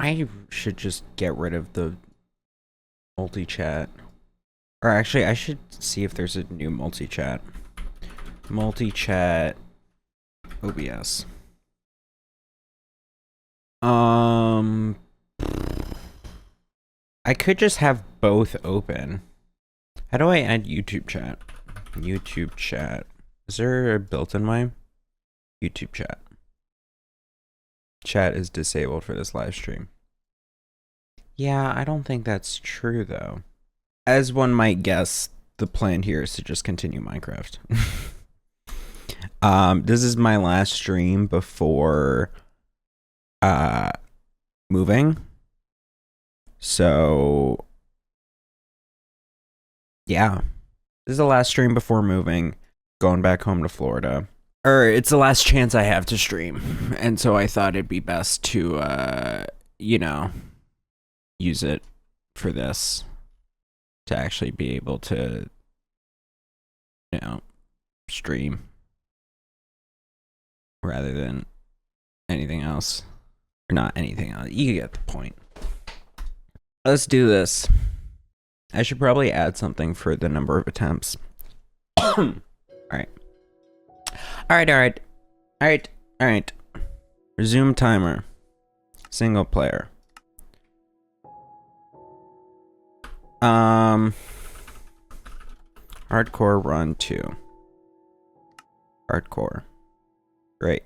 I should just get rid of the multi-chat. Or actually, I should see if there's a new multi-chat. Multi-chat OBS. I could just have both open. How do I add YouTube chat? YouTube chat. Is there a built-in way? YouTube chat. Chat is disabled for this live stream. Yeah, I don't think that's true though. As one might guess, the plan here is to just continue Minecraft. This is my last stream before moving. So yeah. This is the last stream before moving, going back home to Florida. Or it's the last chance I have to stream. And so I thought it'd be best to you know, use it for this to actually be able to, you know, stream rather than anything else. Or not anything else. You get the point. Let's do this. I should probably add something for the number of attempts. Alright. Alright. Resume timer. Single player. Hardcore run 2. Hardcore. Great.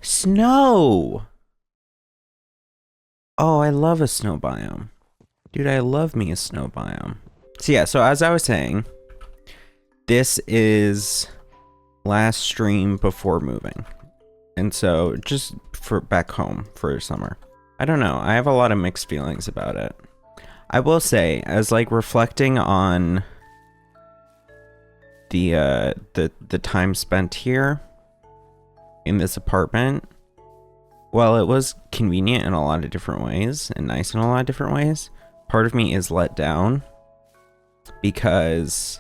Snow! Oh, I love a snow biome. Dude, I love me a snow biome. So yeah, so as I was saying, this is last stream before moving. And so just for back home for summer. I don't know, I have a lot of mixed feelings about it. I will say, as like reflecting on the time spent here in this apartment, while it was convenient in a lot of different ways and nice in a lot of different ways, part of me is let down because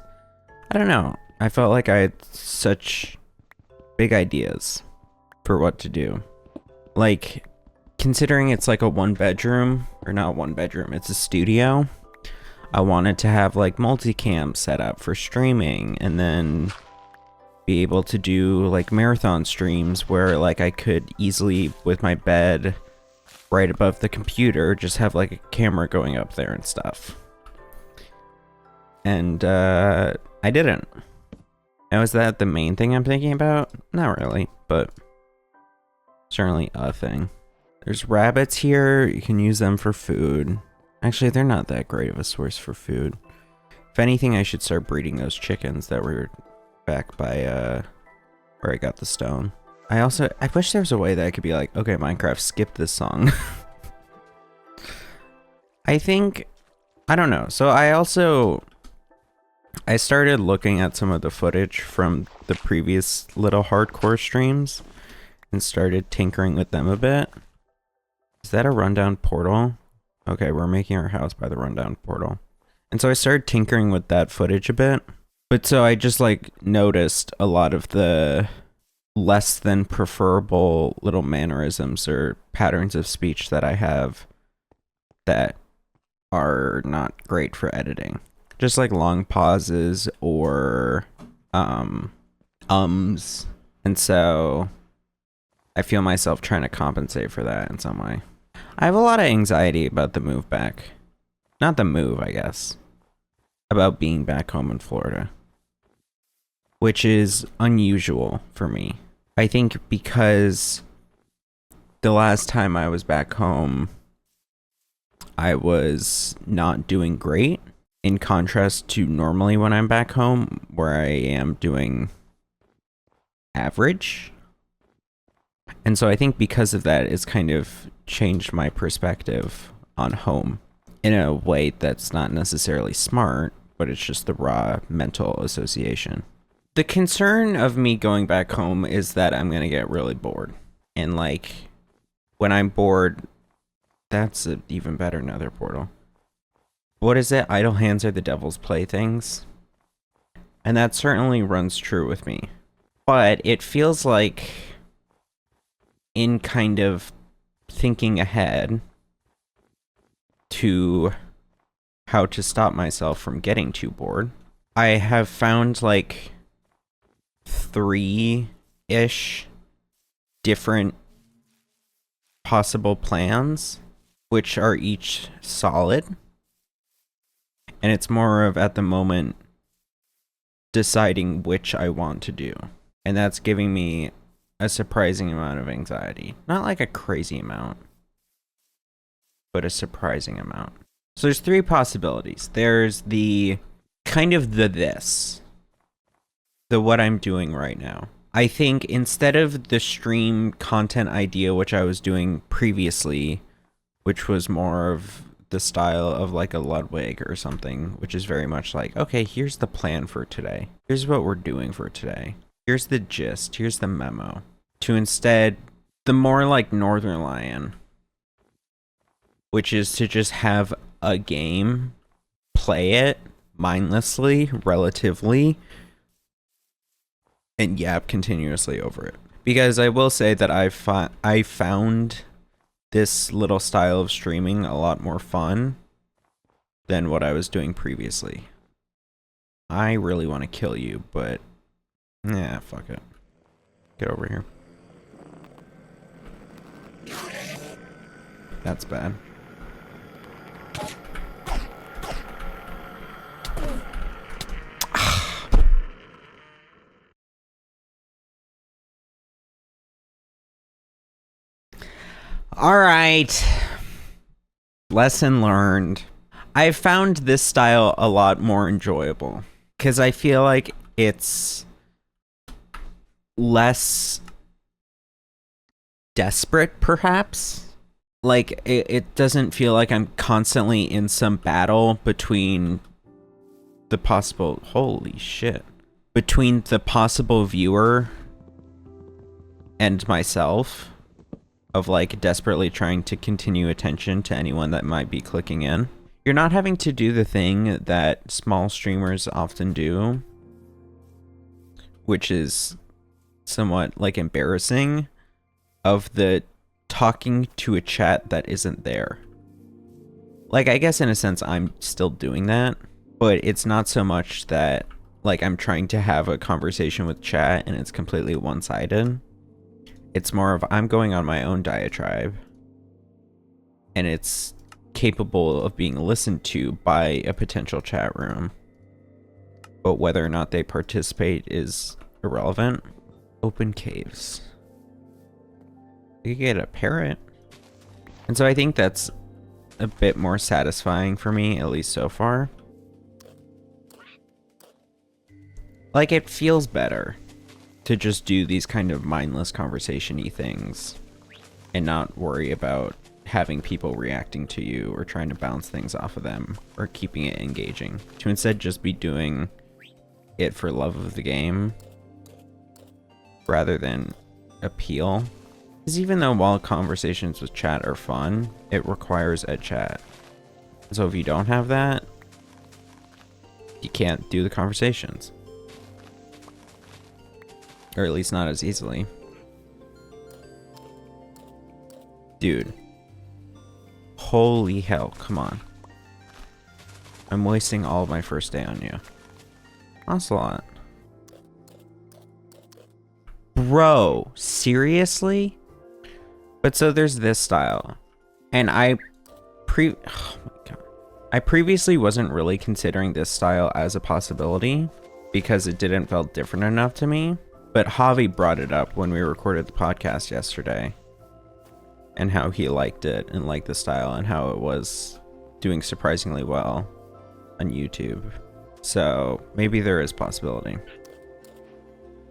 I don't know, I felt like I had such big ideas for what to do. Like, considering it's like a one bedroom, or not one bedroom, it's a studio. I wanted to have like multicam set up for streaming and then be able to do like marathon streams where like I could easily, with my bed right above the computer, just have like a camera going up there and stuff. And I didn't. Now, is that the main thing I'm thinking about? Not really, but certainly a thing. There's rabbits here. You can use them for food. Actually, they're not that great of a source for food. If anything, I should start breeding those chickens that were back by where I got the stone. I wish there was a way that I could be like, okay, Minecraft, skip this song. I don't know. So I started looking at some of the footage from the previous little hardcore streams and started tinkering with them a bit. Is that a rundown portal? Okay, we're making our house by the rundown portal. And so I started tinkering with that footage a bit. But so I just like noticed a lot of the less than preferable little mannerisms or patterns of speech that I have that are not great for editing. Just like long pauses or ums. And so I feel myself trying to compensate for that in some way. I have a lot of anxiety about the move back. Not the move, I guess. About being back home in Florida. Which is unusual for me. I think because the last time I was back home, I was not doing great. In contrast to normally when I'm back home, where I am doing average. And so I think because of that, it's kind of changed my perspective on home in a way that's not necessarily smart, but it's just the raw mental association. The concern of me going back home is that I'm going to get really bored. And like, when I'm bored, that's an even better nether portal. What is it? Idle hands are the devil's playthings. And that certainly runs true with me. But it feels like in kind of thinking ahead to how to stop myself from getting too bored, I have found like 3-ish different possible plans, which are each solid. And it's more of, at the moment, deciding which I want to do. And that's giving me a surprising amount of anxiety. Not like a crazy amount, but a surprising amount. So there's 3 possibilities. There's the kind of the what I'm doing right now. I think instead of the stream content idea, which I was doing previously, which was more of the style of like a Ludwig or something, which is very much like, okay, here's the plan for today. Here's what we're doing for today. Here's the gist. Here's the memo. To instead, the more like northernlion, which is to just have a game, play it mindlessly, relatively, and yap continuously over it. Because I will say that I found this little style of streaming a lot more fun than what I was doing previously. I really want to kill you, but yeah, fuck it. Get over here. That's bad. All right. Lesson learned. I found this style a lot more enjoyable because I feel like it's less desperate, perhaps. Like, it doesn't feel like I'm constantly in some battle between the possible... Holy shit. Between the possible viewer and myself, of like desperately trying to continue attention to anyone that might be clicking in. You're not having to do the thing that small streamers often do, which is somewhat like embarrassing, of the talking to a chat that isn't there. Like, I guess in a sense I'm still doing that, but it's not so much that like I'm trying to have a conversation with chat and it's completely one-sided. It's more of, I'm going on my own diatribe, and it's capable of being listened to by a potential chat room. But whether or not they participate is irrelevant. Open caves. You could get a parrot. And so I think that's a bit more satisfying for me, at least so far. Like, it feels better to just do these kind of mindless conversation-y things and not worry about having people reacting to you or trying to bounce things off of them or keeping it engaging. To instead just be doing it for love of the game rather than appeal. Because even though while conversations with chat are fun, it requires a chat. So if you don't have that, you can't do the conversations. Or at least not as easily. Dude. Holy hell, come on. I'm wasting all of my first day on you. Ocelot. Bro, seriously? But so there's this style. And oh my god. I previously wasn't really considering this style as a possibility because it didn't feel different enough to me. But Javi brought it up when we recorded the podcast yesterday, and how he liked it and liked the style and how it was doing surprisingly well on YouTube. So maybe there is possibility.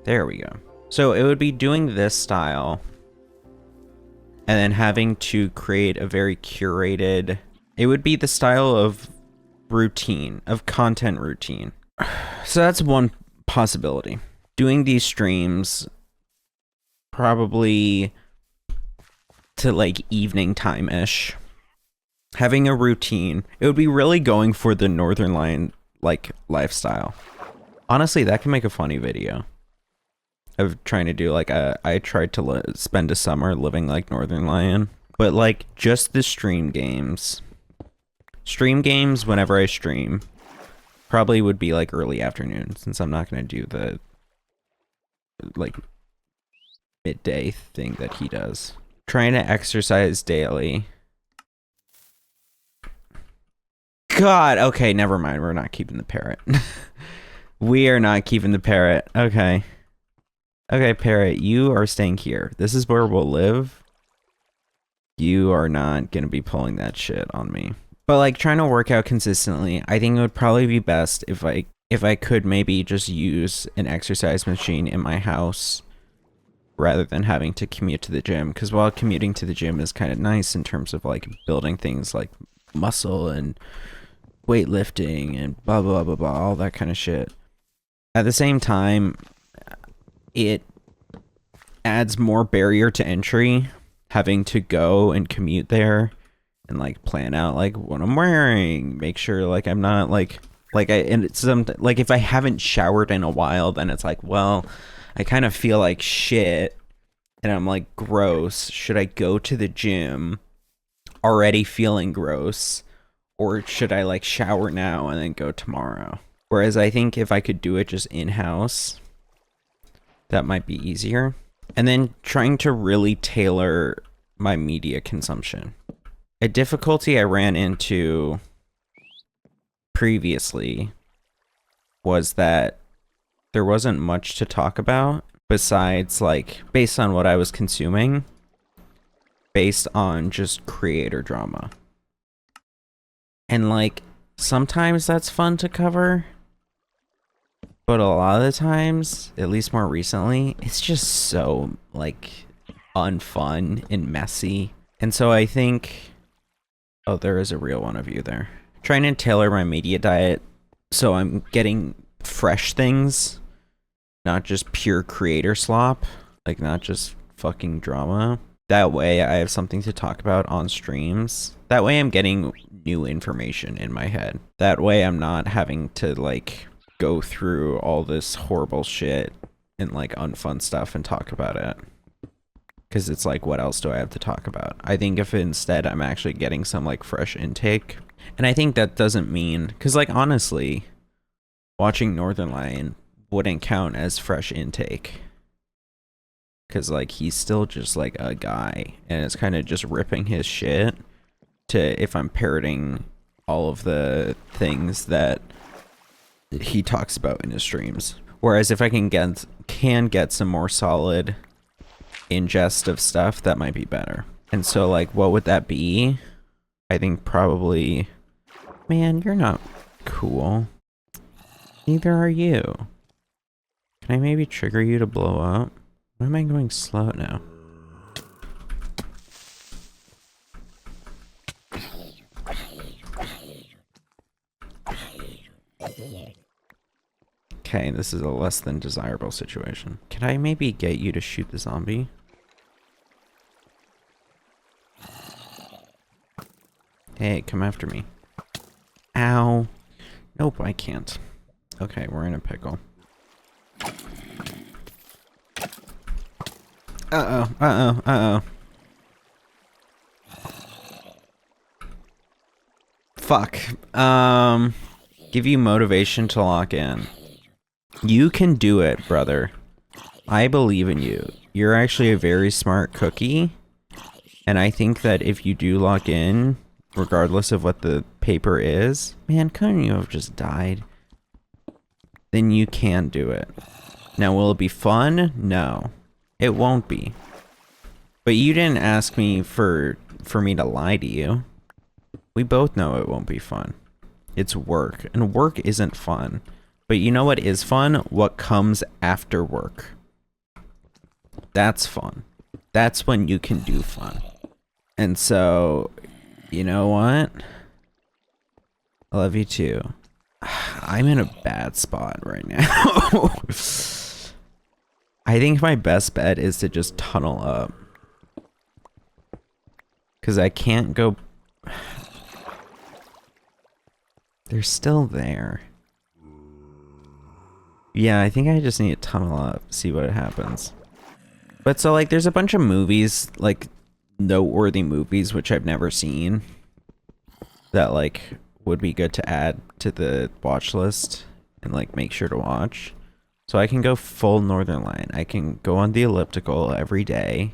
There we go. So it would be doing this style and then having to create a very curated... It would be the style of routine, of content routine. So that's one possibility. Doing these streams probably to like evening time-ish. Having a routine. It would be really going for the northernlion like lifestyle. Honestly, that can make a funny video. of trying to do like I tried to spend a summer living like northernlion, but like just the stream games. Stream games whenever I stream probably would be like early afternoon, since I'm not going to do the like midday thing that he does. Trying to exercise daily. God, okay, never mind. We're not keeping the parrot. We are not keeping the parrot. Okay. Okay, parrot, you are staying here. This is where we'll live. You are not gonna be pulling that shit on me. But like trying to work out consistently, I think it would probably be best if I could maybe just use an exercise machine in my house rather than having to commute to the gym. Because while commuting to the gym is kind of nice in terms of like building things like muscle and weightlifting and blah blah blah blah, all that kind of shit. At the same time, it adds more barrier to entry having to go and commute there and like plan out like what I'm wearing, make sure like I'm not like and it's like if I haven't showered in a while, then it's like, well, I kind of feel like shit and I'm like gross. Should I go to the gym already feeling gross, or should I like shower now and then go tomorrow? Whereas I think if I could do it just in-house, that might be easier. And then trying to really tailor my media consumption. A difficulty I ran into previously was that there wasn't much to talk about besides like based on what I was consuming, based on just creator drama. And like sometimes that's fun to cover, but a lot of the times, at least more recently, it's just so like unfun and messy. And so I think, oh, there is a real one of you there. Trying to tailor my media diet so I'm getting fresh things, not just pure creator slop, like not just fucking drama. That way I have something to talk about on streams. That way I'm getting new information in my head. That way I'm not having to like go through all this horrible shit and like unfun stuff and talk about it. Because it's like, what else do I have to talk about? I think if instead I'm actually getting some like fresh intake. And I think that doesn't mean, because like honestly, watching northernlion wouldn't count as fresh intake. Because like he's still just like a guy and it's kind of just ripping his shit to if I'm parroting all of the things that he talks about in his streams. Whereas if I can get some more solid ingest of stuff, that might be better. And so like what would that be? I think probably, man, you're not cool. Neither are you. Can I maybe trigger you to blow up? Why am I going slow now? Okay, this is a less than desirable situation. Can I maybe get you to shoot the zombie? Hey, come after me. Ow. Nope, I can't. Okay, we're in a pickle. Uh-oh, uh-oh, uh-oh. Fuck. Give you motivation to lock in. You can do it, brother. I believe in you. You're actually a very smart cookie. And I think that if you do lock in, regardless of what the paper is, man, couldn't you have just died? Then you can do it. Now, will it be fun? No. It won't be. But you didn't ask me for me to lie to you. We both know it won't be fun. It's work, and work isn't fun. But you know what is fun? What comes after work. That's fun. That's when you can do fun. And so, you know what? I love you too. I'm in a bad spot right now. I think my best bet is to just tunnel up. Because I can't go... They're still there. Yeah, I think I just need to tunnel up, see what happens. But so like there's a bunch of movies, like noteworthy movies which I've never seen that like would be good to add to the watch list and like make sure to watch. So I can go full Northernlion. I can go on the elliptical every day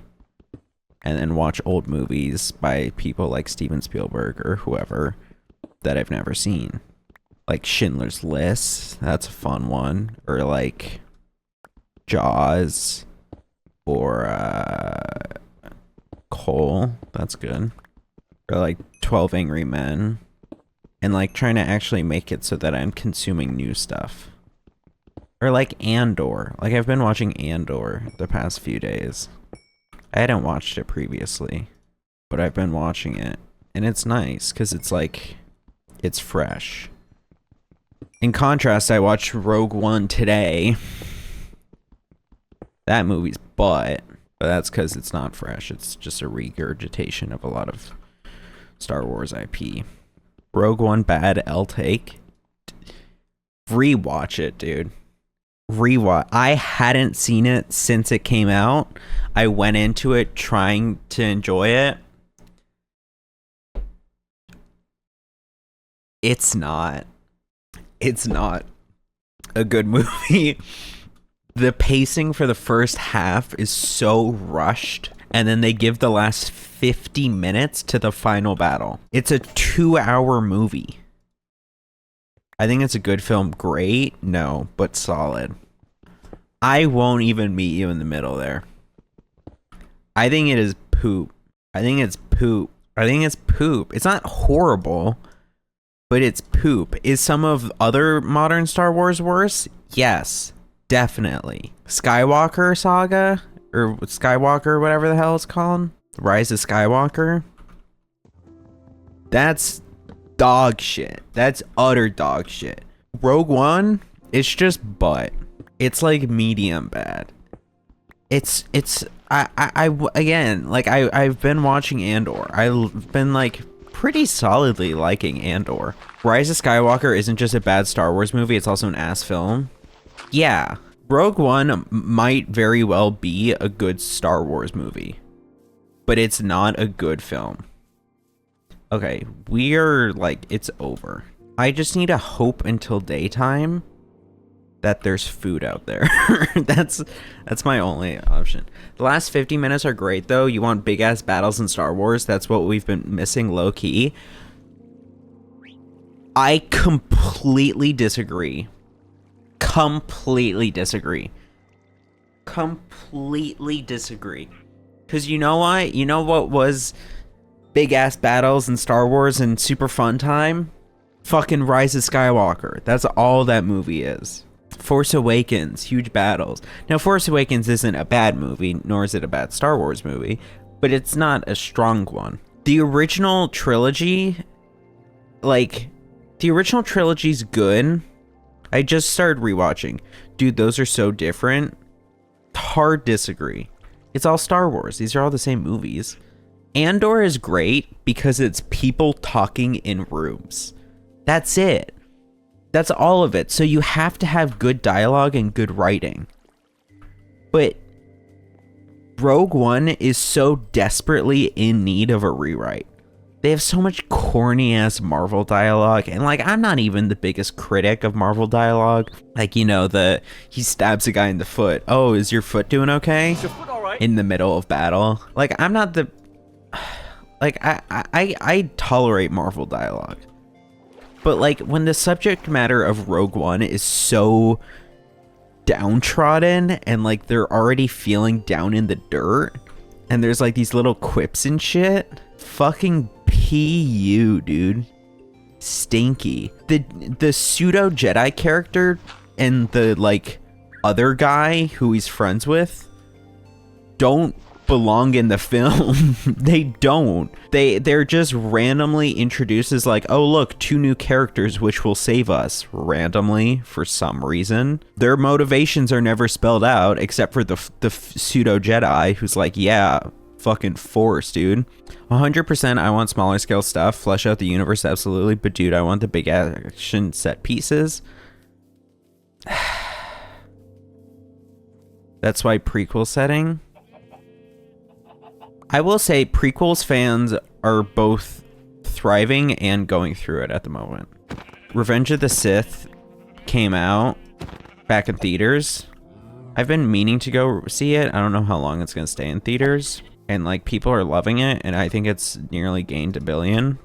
and then watch old movies by people like Steven Spielberg or whoever that I've never seen. Like Schindler's List, that's a fun one. Or like Jaws or Cole, that's good. Or like 12 Angry Men. And like trying to actually make it so that I'm consuming new stuff. Or like Andor. Like I've been watching Andor the past few days. I hadn't watched it previously, but I've been watching it. And it's nice because it's like, it's fresh. In contrast, I watched Rogue One today. That movie's but that's because it's not fresh. It's just a regurgitation of a lot of Star Wars IP. Rogue One bad, L take. Rewatch it, dude. Rewatch. I hadn't seen it since it came out. I went into it trying to enjoy it. It's not a good movie. The pacing for the first half is so rushed, and then they give the last 50 minutes to the final battle. It's a 2-hour movie. I think it's a good film. Great? No, but solid. I won't even meet you in the middle there. I think it is poop. I think it's poop. It's not horrible, but it's poop. Is some of other modern Star Wars worse? Yes, definitely. Skywalker Saga, or Skywalker, whatever the hell it's called. Rise of Skywalker. That's dog shit. That's utter dog shit. Rogue One, it's just butt. It's like medium bad. I've been watching Andor. I've been like pretty solidly liking Andor. Rise of Skywalker isn't just a bad Star Wars movie, it's also an ass film. Yeah, Rogue One might very well be a good Star Wars movie, but it's not a good film. Okay, we're like, it's over. I just need to hope until daytime that there's food out there. That's my only option. The last 50 minutes are great though. You want big ass battles in Star Wars? That's what we've been missing low key. I completely disagree. Completely disagree. Cause you know what? You know what was big ass battles in Star Wars and super fun time? Fucking Rise of Skywalker. That's all that movie is. Force Awakens, huge battles. Now, Force Awakens isn't a bad movie, nor is it a bad Star Wars movie, but it's not a strong one. The original trilogy, the original trilogy's good. I just started rewatching. Dude, those are so different. Hard disagree. It's all Star Wars. These are all the same movies. Andor is great because it's people talking in rooms. That's it. That's all of it. So you have to have good dialogue and good writing. But Rogue One is so desperately in need of a rewrite. They have so much corny ass Marvel dialogue, and like, I'm not even the biggest critic of Marvel dialogue. Like, you know, he stabs a guy in the foot. Oh, is your foot doing okay? Is your foot all right? In the middle of battle. Like, I'm not the like, I tolerate Marvel dialogue. But like, when the subject matter of Rogue One is so downtrodden and like they're already feeling down in the dirt and there's like these little quips and shit, fucking PU, dude. Stinky. The pseudo Jedi character and the like other guy who he's friends with don't belong in the film. They don't. They're just randomly introduced as like, oh look, 2 new characters which will save us randomly for some reason. Their motivations are never spelled out except for the pseudo Jedi who's like, yeah, fucking Force, dude. 100% I want smaller scale stuff, flesh out the universe, absolutely, but dude, I want the big action set pieces. That's why prequel setting. I will say prequels fans are both thriving and going through it at the moment. Revenge of the Sith came out back in theaters. I've been meaning to go see it. I don't know how long it's going to stay in theaters. And like people are loving it, and I think it's nearly gained 1 billion.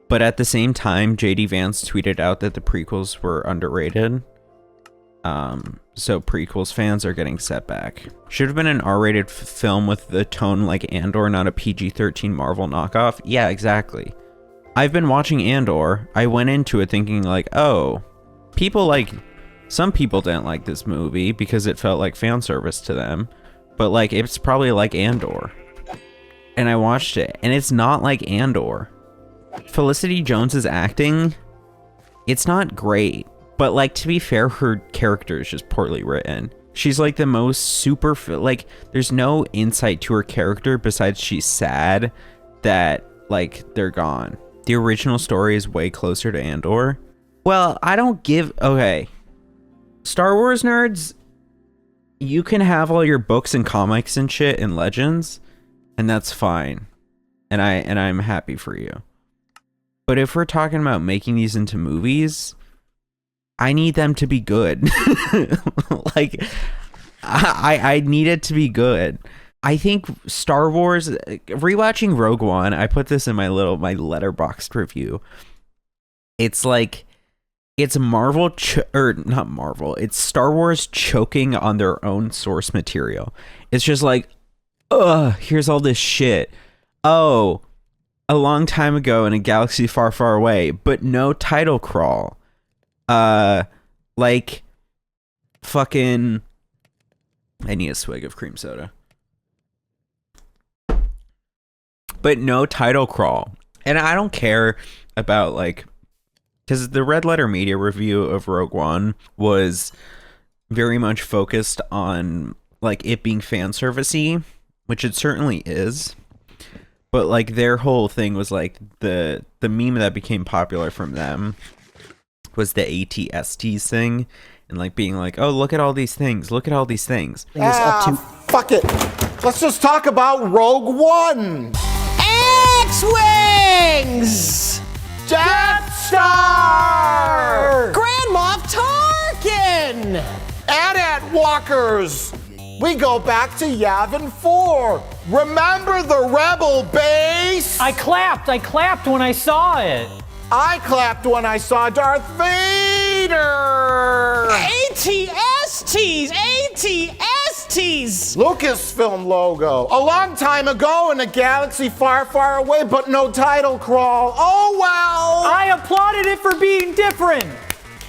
But at the same time, JD Vance tweeted out that the prequels were underrated. So prequels fans are getting set back. Should have been an R-rated film with the tone like Andor, not a PG-13 Marvel knockoff. Yeah, exactly. I've been watching Andor. I went into it thinking like, oh, some people didn't like this movie because it felt like fan service to them. But like, it's probably like Andor. And I watched it, and it's not like Andor. Felicity Jones's acting, it's not great. But like, to be fair, her character is just poorly written. She's like the most super, like, there's no insight to her character besides she's sad that like they're gone. The original story is way closer to Andor. Well, okay. Star Wars nerds, you can have all your books and comics and shit and legends, and that's fine. And I'm happy for you. But if we're talking about making these into movies, I need them to be good. Like, I need it to be good. I think Star Wars, rewatching Rogue One, I put this in my Letterboxd review. It's like, it's not Marvel, it's Star Wars choking on their own source material. It's just like, here's all this shit. Oh, a long time ago in a galaxy far, far away, but no title crawl. Like, fucking, I need a swig of cream soda. But no title crawl. And I don't care about, like, because the Red Letter Media review of Rogue One was very much focused on, like, it being fan servicey, which it certainly is. But, like, their whole thing was, like, the meme that became popular from them was the ATSTs thing, and like being like, oh, look at all these things, look at all these things. Fuck it. Let's just talk about Rogue One. X-Wings! Death Star! Grand Moff Tarkin! AT-AT Walkers! We go back to Yavin 4. Remember the Rebel base? I clapped when I saw it. I clapped when I saw Darth Vader! ATSTs! ATSTs! Lucasfilm logo. A long time ago in a galaxy far, far away, but no title crawl. Oh well! I applauded it for being different.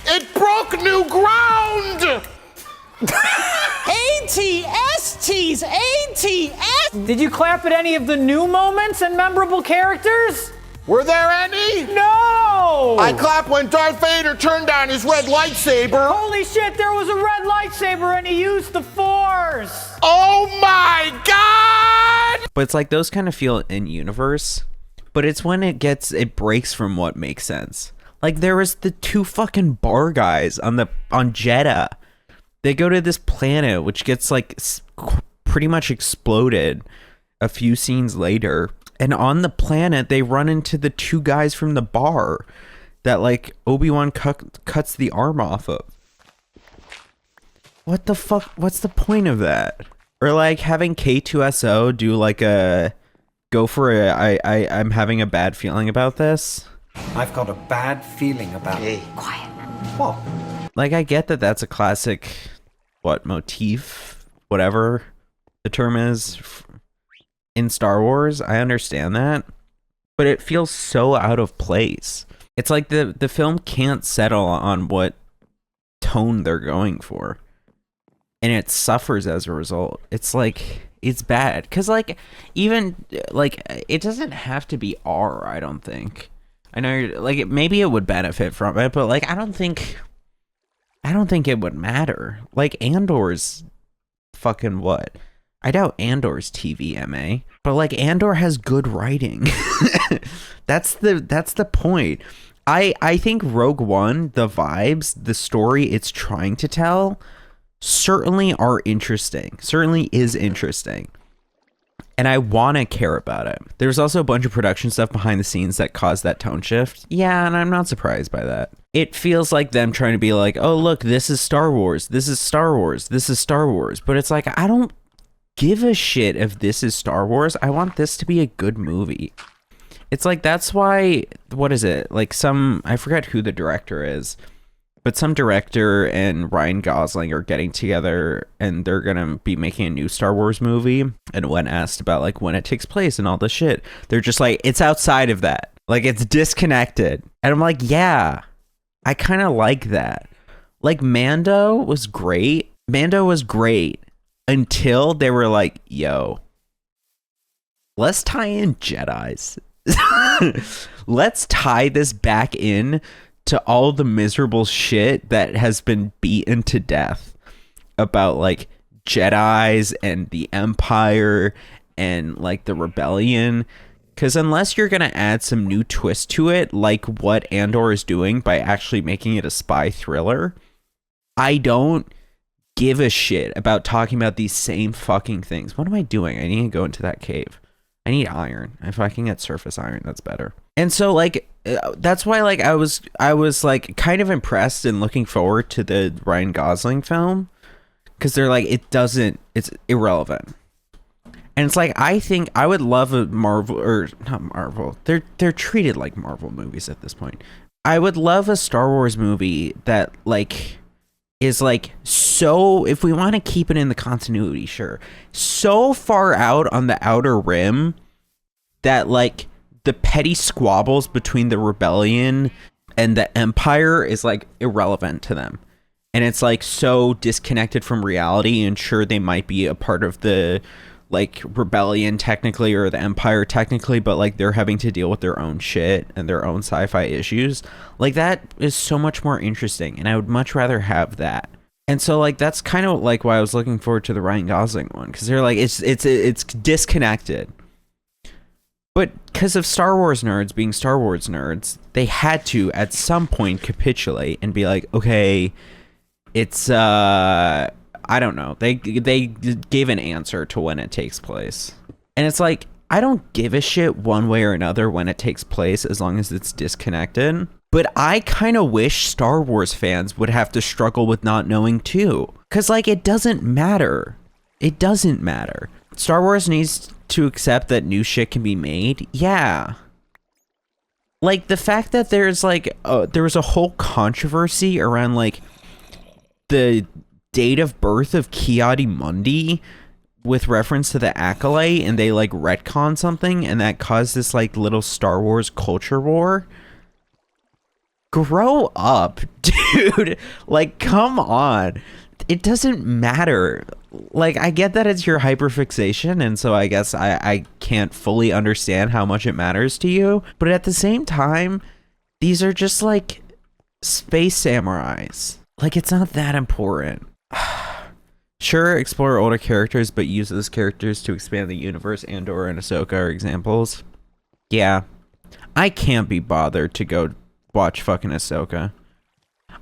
It broke new ground! ATSTs! ATS! Did you clap at any of the new moments and memorable characters? Were there any? No! I clapped when Darth Vader turned on his red lightsaber. Holy shit, there was a red lightsaber and he used the Force! Oh my god! But it's like those kind of feel in universe, but it's when it breaks from what makes sense. Like there was the 2 fucking bar guys on Jeddah. They go to this planet which gets like pretty much exploded a few scenes later. And on the planet, they run into the 2 guys from the bar that, like, Obi-Wan cuts the arm off of. What the fuck? What's the point of that? Or, like, having K2SO do, like, I'm having a bad feeling about this. I've got a bad feeling about it. Quiet. What? Like, I get that that's a classic, motif? Whatever the term is. In Star Wars, I understand that, but it feels so out of place. It's like the film can't settle on what tone they're going for, and it suffers as a result. It's like, it's bad, because like, even like, it doesn't have to be R, I don't think. I know you're like, maybe it would benefit from it, but like, I don't think it would matter. Like, Andor's fucking what? I doubt Andor's TVMA, but like Andor has good writing. That's the point. I think Rogue One, the vibes, the story it's trying to tell certainly are interesting. Certainly is interesting. And I want to care about it. There's also a bunch of production stuff behind the scenes that caused that tone shift. Yeah, and I'm not surprised by that. It feels like them trying to be like, oh, look, this is Star Wars. This is Star Wars. This is Star Wars. But it's like, I don't give a shit if this is Star Wars. I want this to be a good movie. It's like, that's why, what is it? Like I forget who the director is, but some director and Ryan Gosling are getting together and they're going to be making a new Star Wars movie. And when asked about like when it takes place and all this shit, they're just like, it's outside of that. Like, it's disconnected. And I'm like, yeah, I kind of like that. Like, Mando was great. Mando was great until they were like, yo, let's tie in Jedis. Let's tie this back in to all the miserable shit that has been beaten to death about like Jedis and the Empire and like the rebellion. Because unless you're going to add some new twist to it, like what Andor is doing by actually making it a spy thriller, I don't give a shit about talking about these same fucking things. What am I doing? I need to go into that cave. I need iron. If I can get surface iron, that's better. And so like, that's why like I was like kind of impressed and looking forward to the Ryan Gosling film, because they're like, it's irrelevant. And it's like, I think I would love a Marvel, or not Marvel, they're treated like Marvel movies at this point. I would love a Star Wars movie that like is like, so if we want to keep it in the continuity, sure, so far out on the outer rim that like the petty squabbles between the rebellion and the Empire is like irrelevant to them. And it's like so disconnected from reality, and sure, they might be a part of the like rebellion technically, or the Empire technically, but like they're having to deal with their own shit and their own sci-fi issues. Like, that is so much more interesting, and I would much rather have that. And so like, that's kind of like why I was looking forward to the Ryan Gosling one, because they're like, it's disconnected. But because of Star Wars nerds being Star Wars nerds, they had to at some point capitulate and be like, okay, it's I don't know. They gave an answer to when it takes place. And it's like, I don't give a shit one way or another when it takes place, as long as it's disconnected. But I kind of wish Star Wars fans would have to struggle with not knowing too. Because like, it doesn't matter. It doesn't matter. Star Wars needs to accept that new shit can be made. Yeah. Like, the fact that there's like, there was a whole controversy around like the date of birth of Ki-Adi-Mundi with reference to the Acolyte, and they like retcon something, and that caused this like little Star Wars culture war. Grow up, dude. Like, come on. It doesn't matter. Like, I get that it's your hyperfixation, and so I guess I can't fully understand how much it matters to you, but at the same time, these are just like space samurais. Like, it's not that important. Sure, explore older characters, but use those characters to expand the universe. Andor and Ahsoka are examples. Yeah. I can't be bothered to go watch fucking Ahsoka.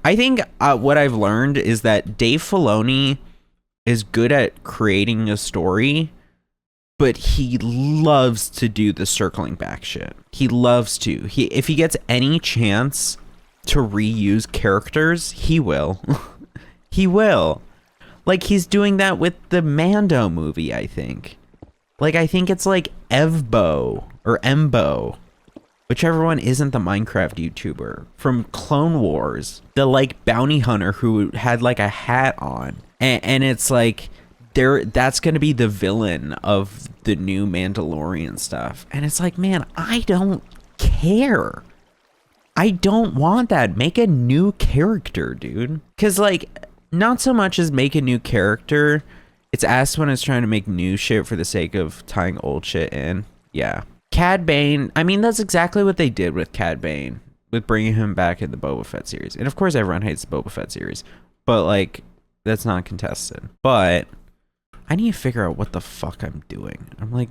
I think what I've learned is that Dave Filoni is good at creating a story, but he loves to do the circling back shit. He loves to. If he gets any chance to reuse characters, he will. He will. Like, he's doing that with the Mando movie, I think. Like, I think it's like Evbo or Embo, whichever one isn't the Minecraft YouTuber from Clone Wars, the like bounty hunter who had like a hat on, and it's like that's gonna be the villain of the new Mandalorian stuff, and it's like, man, I don't care. I don't want that. Make a new character, dude. Because like, not so much as make a new character, it's asked when it's trying to make new shit for the sake of tying old shit in. Yeah. Cad Bane, I mean, that's exactly what they did with Cad Bane, with bringing him back in the Boba Fett series. And of course, everyone hates the Boba Fett series, but like, that's not contested. But I need to figure out what the fuck I'm doing. I'm like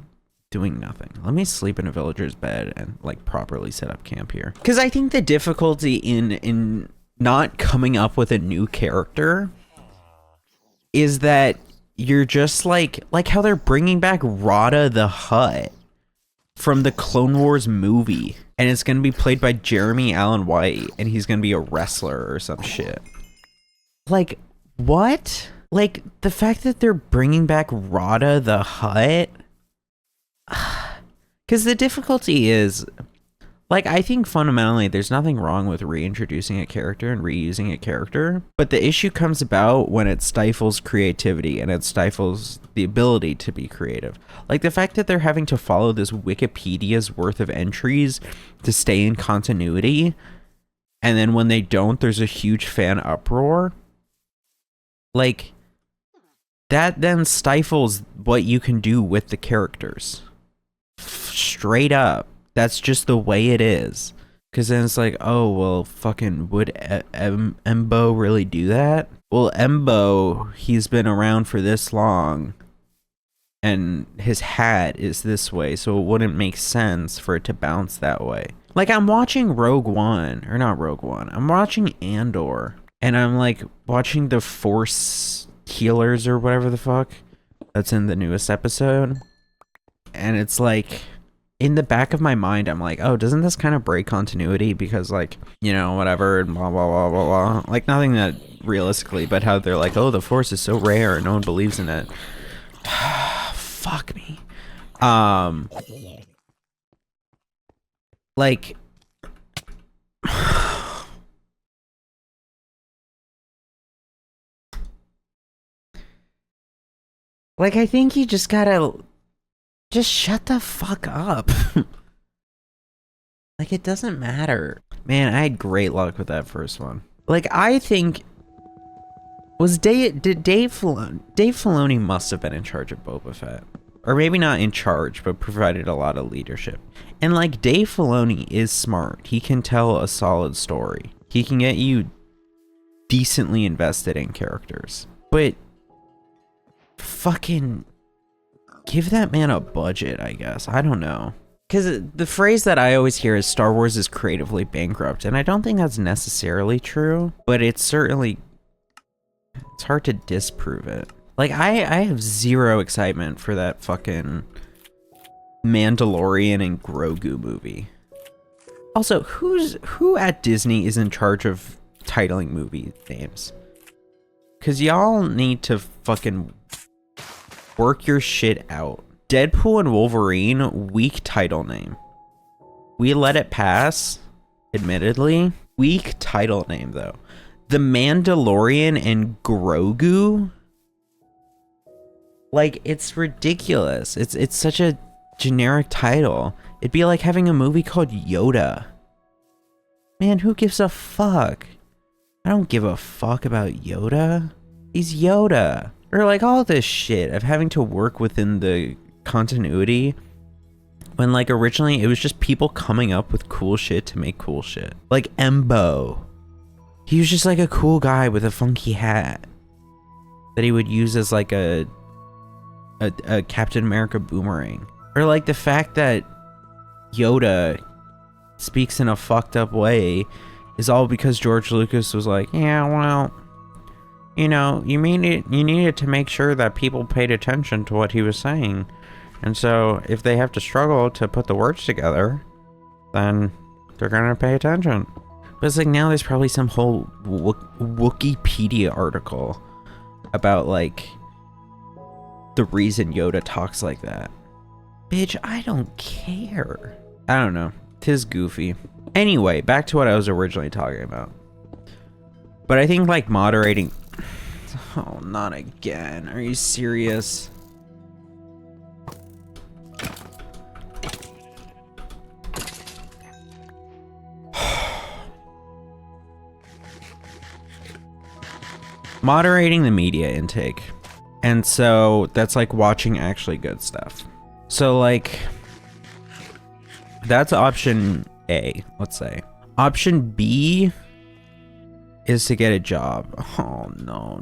doing nothing. Let me sleep in a villager's bed and like properly set up camp here. Because I think the difficulty in not coming up with a new character is that you're just like how they're bringing back Rada the Hutt from the Clone Wars movie, and it's gonna be played by Jeremy Allen White, and he's gonna be a wrestler or some shit. Like, what? Like, the fact that they're bringing back Rada the Hutt, because the difficulty is, like, I think fundamentally there's nothing wrong with reintroducing a character and reusing a character, but the issue comes about when it stifles creativity and it stifles the ability to be creative. Like, the fact that they're having to follow this Wikipedia's worth of entries to stay in continuity, and then when they don't, there's a huge fan uproar. Like, that then stifles what you can do with the characters. Straight up. That's just the way it is. Because then it's like, oh, well, fucking, would Embo really do that? Well, Embo, he's been around for this long, and his hat is this way, so it wouldn't make sense for it to bounce that way. Like, I'm watching Rogue One, or not Rogue One, I'm watching Andor, and I'm, like, watching the Force Healers, or whatever the fuck, that's in the newest episode, and it's like, in the back of my mind, I'm like, oh, doesn't this kind of break continuity? Because, like, you know, whatever, and blah, blah, blah, blah, blah. Like, nothing that realistically, but how they're like, oh, the Force is so rare and no one believes in it. Fuck me. Like, like, I think you just gotta just shut the fuck up. Like, it doesn't matter. Man, I had great luck with that first one. Like, I think did Dave Filoni must have been in charge of Boba Fett. Or maybe not in charge, but provided a lot of leadership. And, like, Dave Filoni is smart. He can tell a solid story. He can get you decently invested in characters. But fucking give that man a budget, I guess. I don't know. Because the phrase that I always hear is Star Wars is creatively bankrupt. And I don't think that's necessarily true. But it's certainly... it's hard to disprove it. Like, I have zero excitement for that fucking Mandalorian and Grogu movie. Also, who at Disney is in charge of titling movie names? Because y'all need to fucking work your shit out. Deadpool and Wolverine, weak title name. We let it pass, admittedly. Weak title name, though. The Mandalorian and Grogu? Like, it's ridiculous. It's such a generic title. It'd be like having a movie called Yoda. Man, who gives a fuck? I don't give a fuck about Yoda. He's Yoda. Or like all this shit of having to work within the continuity when, like, originally it was just people coming up with cool shit to make cool shit. Like Embo. He was just like a cool guy with a funky hat that he would use as like a Captain America boomerang. Or like the fact that Yoda speaks in a fucked up way is all because George Lucas was like, yeah, well, you know, you needed to make sure that people paid attention to what he was saying. And so if they have to struggle to put the words together, then they're gonna pay attention. But it's like, now there's probably some whole Wikipedia article about, like, the reason Yoda talks like that. Bitch, I don't care. I don't know. 'Tis goofy. Anyway, back to what I was originally talking about. But I think, like, moderating... Oh, not again. Are you serious? Moderating the media intake. And so that's like watching actually good stuff. So like, that's option A, let's say. Option B is to get a job. Oh, no.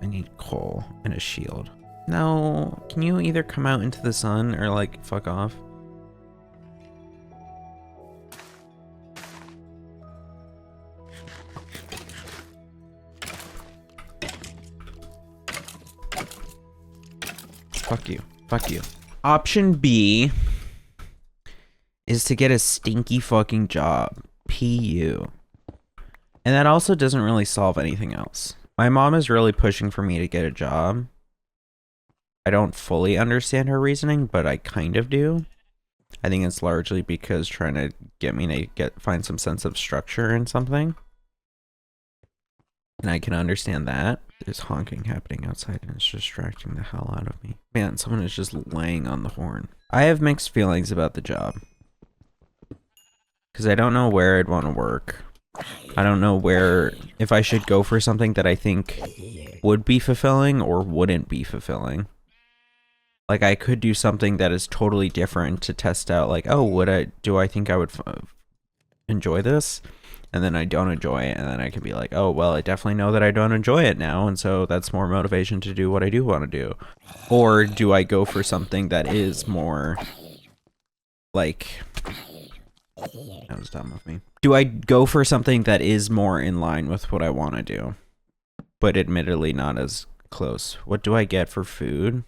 I need coal and a shield. No, can you either come out into the sun or like fuck off? Fuck you. Fuck you. Option B is to get a stinky fucking job. PU. And that also doesn't really solve anything else. My mom is really pushing for me to get a job. I don't fully understand her reasoning, but I kind of do. I think it's largely because trying to get me to find some sense of structure in something. And I can understand that. There's honking happening outside and it's distracting the hell out of me. Man, someone is just laying on the horn. I have mixed feelings about the job. Because I don't know where I'd want to work. I don't know where, if I should go for something that I think would be fulfilling or wouldn't be fulfilling. Like, I could do something that is totally different to test out, like, oh, do I think I would enjoy this? And then I don't enjoy it, and then I can be like, oh, well, I definitely know that I don't enjoy it now, and so that's more motivation to do what I do want to do. Or do I go for something that is more, like, that was dumb of me. Do I go for something that is more in line with what I want to do, but admittedly not as close? What do I get for food?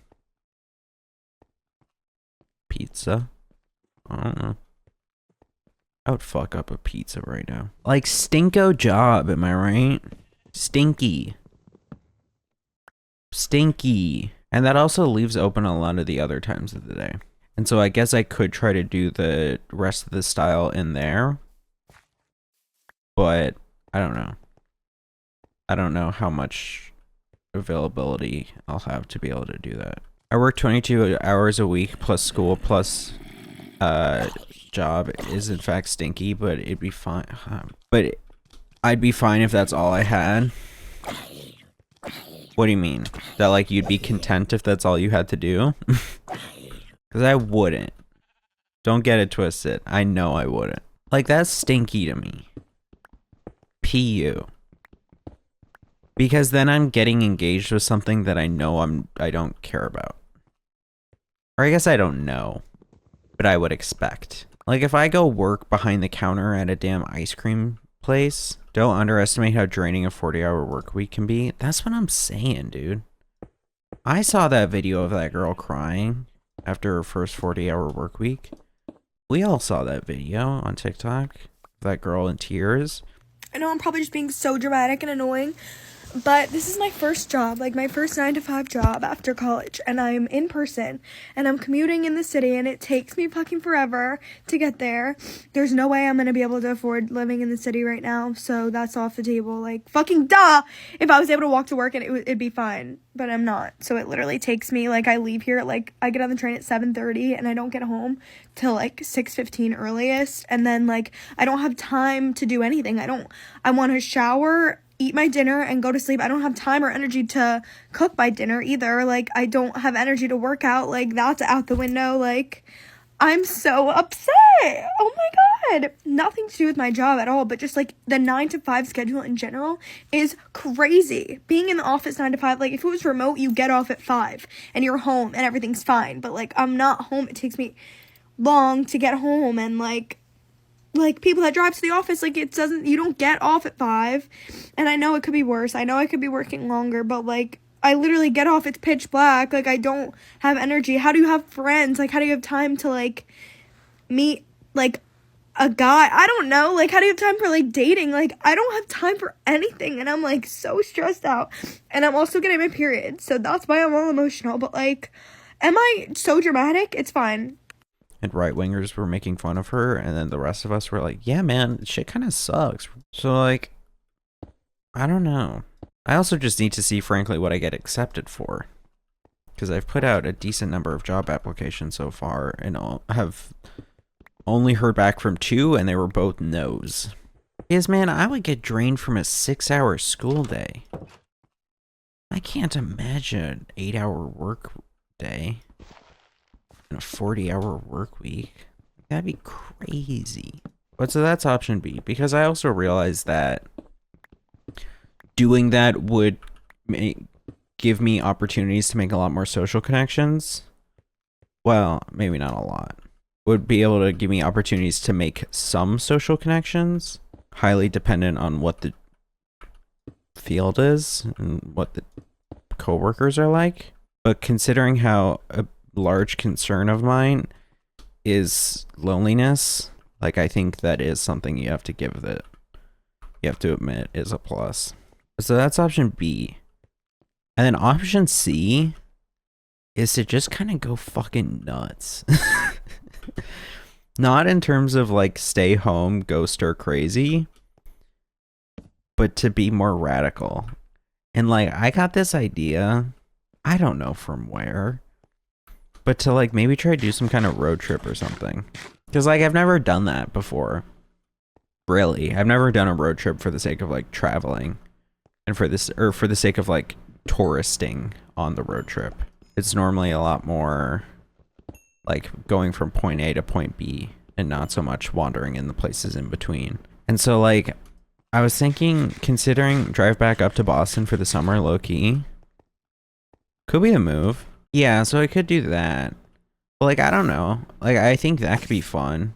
Pizza? I don't know. I would fuck up a pizza right now. Like, stinko job, am I right? Stinky. Stinky. And that also leaves open a lot of the other times of the day. And so I guess I could try to do the rest of the style in there. But I don't know. I don't know how much availability I'll have to be able to do that. I work 22 hours a week plus school plus job is in fact stinky, but it'd be fine. I'd be fine if that's all I had. What do you mean? That like you'd be content if that's all you had to do? Because I wouldn't. Don't get it twisted. I know I wouldn't. Like, that's stinky to me. PU. Because then I'm getting engaged with something that I know I don't care about. Or I guess I don't know. But I would expect. Like, if I go work behind the counter at a damn ice cream place, don't underestimate how draining a 40-hour work week can be. That's what I'm saying, dude. I saw that video of that girl crying after her first 40-hour work week. We all saw that video on TikTok. That girl in tears. I know I'm probably just being so dramatic and annoying, but this is my first job, like my first 9-to-5 job after college, and I'm in person, and I'm commuting in the city, and it takes me fucking forever to get there. There's no way I'm gonna be able to afford living in the city right now, so that's off the table. Like, fucking duh! If I was able to walk to work, and it'd be fine, but I'm not. So it literally takes me, like, I leave here, like, I get on the train at 7:30, and I don't get home till, like, 6:15 earliest, and then, like, I don't have time to do anything. I want to shower, eat my dinner, and go to sleep. I don't have time or energy to cook my dinner either. Like, I don't have energy to work out. Like, that's out the window. Like, I'm so upset. Oh my god. Nothing to do with my job at all, but just, like, the 9-to-5 schedule in general is crazy. Being in the office 9-to-5, like, if it was remote, you get off at 5, and you're home, and everything's fine. But, like, I'm not home. It takes me long to get home, and, like, people that drive to the office, like, you don't get off at 5, and I know it could be worse. I know I could be working longer, but, like, I literally get off, it's pitch black, like, I don't have energy. How do you have friends? Like, how do you have time to, like, meet, like, a guy? I don't know. Like, how do you have time for, like, dating? Like, I don't have time for anything, and I'm, like, so stressed out, and I'm also getting my period, so that's why I'm all emotional, but, like, am I so dramatic? It's fine. And right-wingers were making fun of her, and then the rest of us were like, yeah, man, shit kind of sucks. So, like, I don't know. I also just need to see, frankly, what I get accepted for. Because I've put out a decent number of job applications so far, and have only heard back from 2, and they were both no's. Because, man, I would get drained from a 6-hour school day. I can't imagine an 8-hour work day. In a 40-hour work week. That'd be crazy. But so that's option B, because I also realized that doing that would give me opportunities to make a lot more social connections. Well, maybe not a lot. Would be able to give me opportunities to make some social connections, highly dependent on what the field is and what the coworkers are like. But considering how a large concern of mine is loneliness, like I think that is something you have to give that you have to admit is a plus. So that's option B. And then option C is to just kind of go fucking nuts. Not in terms of like stay home, go stir crazy, but to be more radical. And like I got this idea, I don't know from where, but to like maybe try to do some kind of road trip or something. Because like I've never done that before. Really, I've never done a road trip for the sake of like traveling and for this, or for the sake of like touristing on the road trip. It's normally a lot more like going from point A to point B and not so much wandering in the places in between. And so like I was thinking, considering drive back up to Boston for the summer, low key could be a move. Yeah, so I could do that. But like I don't know, like I think that could be fun.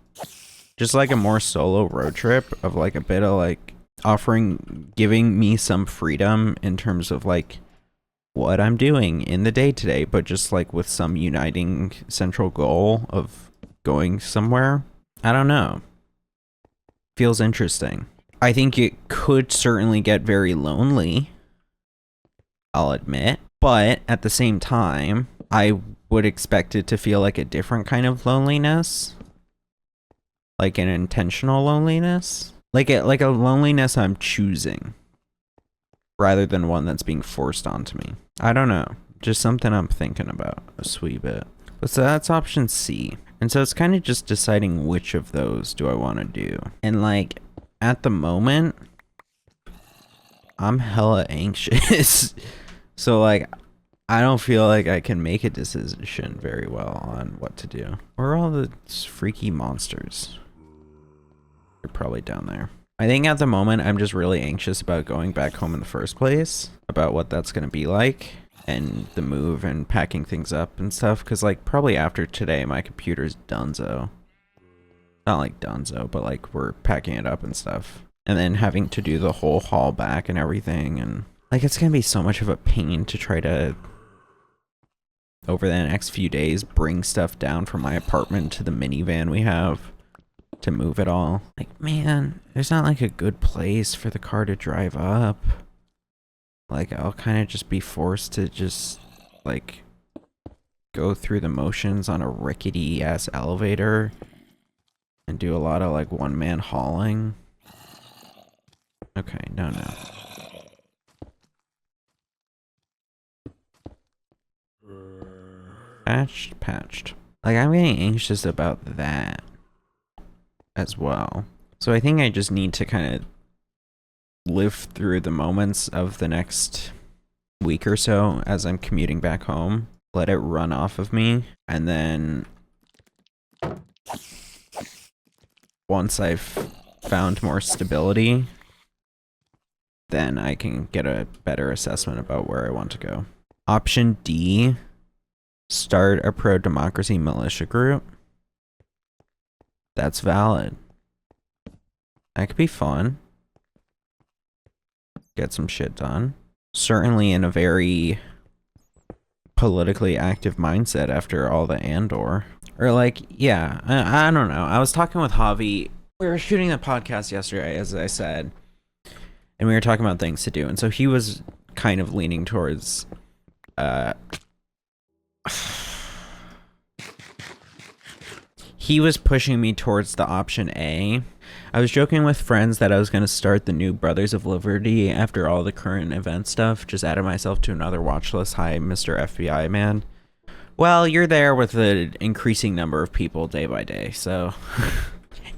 Just like a more solo road trip of like a bit of like giving me some freedom in terms of like what I'm doing in the day today, but just like with some uniting central goal of going somewhere. I don't know. Feels interesting. I think it could certainly get very lonely, I'll admit, but at the same time, I would expect it to feel like a different kind of loneliness. Like an intentional loneliness. Like a loneliness I'm choosing rather than one that's being forced onto me. I don't know. Just something I'm thinking about a sweet bit. But so that's option C. And so it's kind of just deciding which of those do I want to do. And like at the moment, I'm hella anxious. So like I don't feel like I can make a decision very well on what to do. Where are all the freaky monsters? They're probably down there. I think at the moment I'm just really anxious about going back home in the first place, about what that's going to be like, and the move and packing things up and stuff, because like probably after today my computer's donezo. Not like donezo, but like we're packing it up and stuff, and then having to do the whole haul back and everything, and like it's gonna be so much of a pain to try to over the next few days bring stuff down from my apartment to the minivan we have to move it all. Like, man, there's not like a good place for the car to drive up. Like, I'll kind of just be forced to just like go through the motions on a rickety ass elevator and do a lot of like one-man hauling. Okay, no. Patched. Like, I'm getting anxious about that as well. So I think I just need to kind of live through the moments of the next week or so as I'm commuting back home. Let it run off of me. And then once I've found more stability, then I can get a better assessment about where I want to go. Option D, start a pro-democracy militia group. That's valid. That could be fun. Get some shit done. Certainly in a very politically active mindset after all the Andor. Or like, yeah, I don't know. I was talking with Javi. We were shooting the podcast yesterday, as I said. And we were talking about things to do. And so he was kind of leaning towards he was pushing me towards the option A. I was joking with friends that I was going to start the new Brothers of Liberty after all the current event stuff. Just added myself to another watch list. Hi, Mr. FBI man. Well, you're there with an increasing number of people day by day, so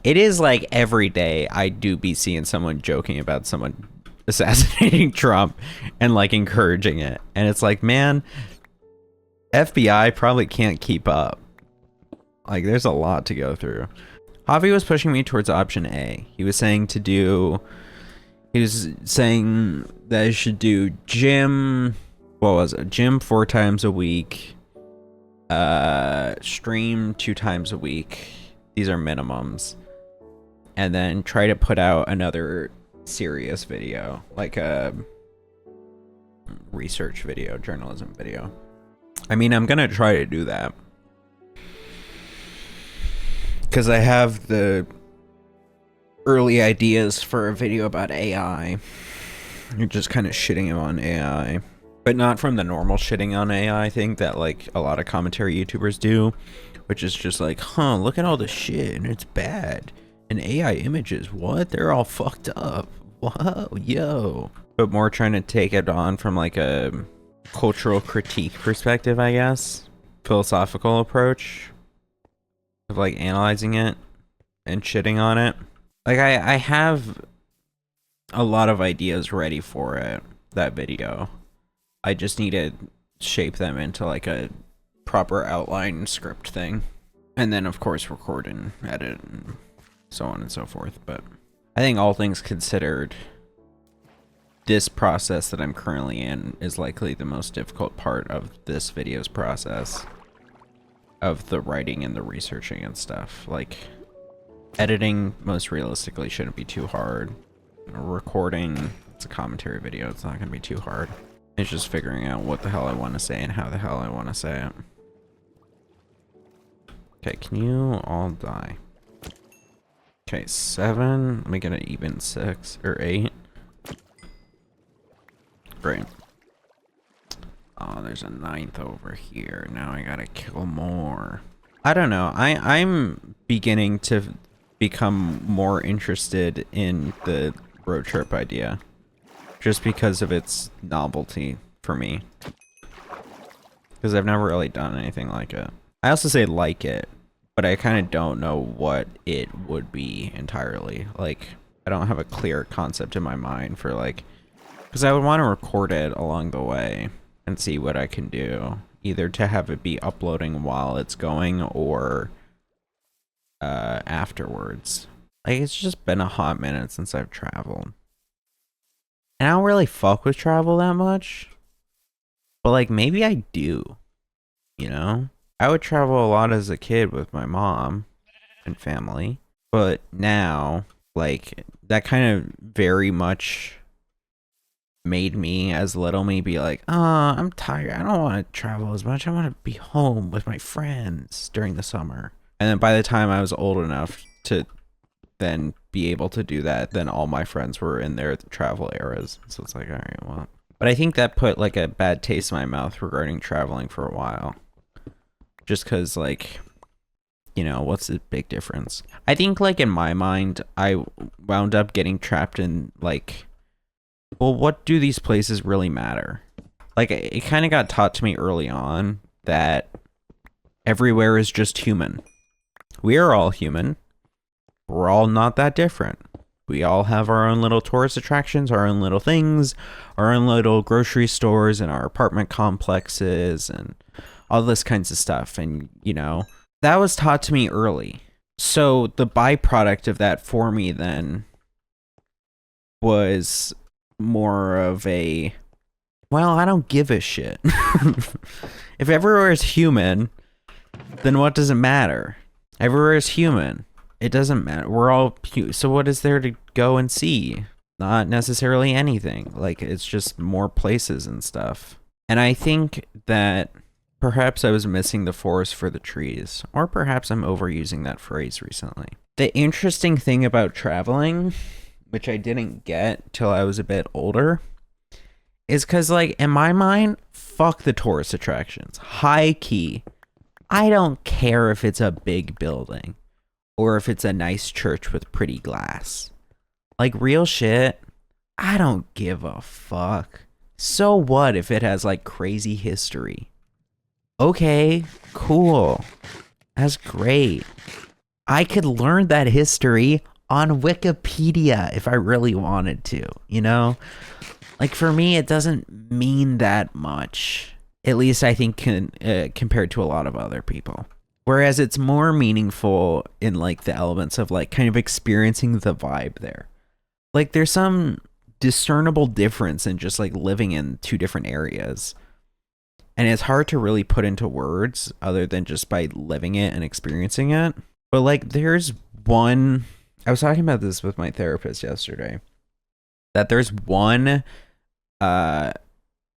it is like every day I do be seeing someone joking about someone assassinating Trump and like encouraging it. And it's like, man, FBI probably can't keep up. Like, there's a lot to go through. Javi was pushing me towards option A. He was saying that I should do gym, gym 4 times a week, stream 2 times a week. These are minimums. And then try to put out another serious video, like a research video, journalism video. I mean, I'm gonna try to do that. Because I have the early ideas for a video about AI. You're just kind of shitting on AI. But not from the normal shitting on AI thing that like a lot of commentary YouTubers do. Which is just like, huh, look at all this shit and it's bad. And AI images, what? They're all fucked up. Whoa, yo. But more trying to take it on from like a cultural critique perspective, I guess. Philosophical approach. Of like analyzing it and shitting on it. Like I have a lot of ideas ready for it, that video. I just need to shape them into like a proper outline script thing. And then of course record and edit and so on and so forth. But I think all things considered, this process that I'm currently in is likely the most difficult part of this video's process. Of the writing and the researching and stuff. Like, editing most realistically shouldn't be too hard. Recording, it's a commentary video, it's not gonna be too hard. It's just figuring out what the hell I want to say and how the hell I want to say it. Okay, can you all die? Okay, 7. Let me get an even 6 or 8. Great. Oh, there's a 9th over here. Now I gotta kill more. I don't know. I'm beginning to become more interested in the road trip idea. Just because of its novelty for me. Because I've never really done anything like it. I also say like it, but I kind of don't know what it would be entirely. Like, I don't have a clear concept in my mind for like... Because I would want to record it along the way. And see what I can do. Either to have it be uploading while it's going or afterwards. Like, it's just been a hot minute since I've traveled. And I don't really fuck with travel that much. But like, maybe I do. You know? I would travel a lot as a kid with my mom and family. But now, like, that kind of very much... made me as little me be like, I'm tired. I don't want to travel as much. I want to be home with my friends during the summer. And then by the time I was old enough to then be able to do that, then all my friends were in their travel eras. So it's like, all right, well. But I think that put like a bad taste in my mouth regarding traveling for a while. Just because like, you know, what's the big difference? I think like in my mind, I wound up getting trapped in like, well, what do these places really matter? Like, it kind of got taught to me early on that everywhere is just human. We are all human. We're all not that different. We all have our own little tourist attractions, our own little things, our own little grocery stores and our apartment complexes and all this kinds of stuff. And, you know, that was taught to me early. So the byproduct of that for me then was... more of a, well, I don't give a shit. If everywhere is human, then what does it matter? Everywhere is human. It doesn't matter. We're all so what is there to go and see? Not necessarily anything. Like, it's just more places and stuff. And I think that perhaps I was missing the forest for the trees, or perhaps I'm overusing that phrase recently. The interesting thing about traveling, which I didn't get till I was a bit older, is because, like, in my mind, fuck the tourist attractions. High key. I don't care if it's a big building or if it's a nice church with pretty glass. Like, real shit, I don't give a fuck. So what if it has, like, crazy history? Okay, cool. That's great. I could learn that history on Wikipedia if I really wanted to, you know? Like, for me, it doesn't mean that much. At least I think compared to a lot of other people. Whereas it's more meaningful in, like, the elements of, like, kind of experiencing the vibe there. Like, there's some discernible difference in just, like, living in two different areas. And it's hard to really put into words other than just by living it and experiencing it. But, like, there's one... I was talking about this with my therapist yesterday. That there's one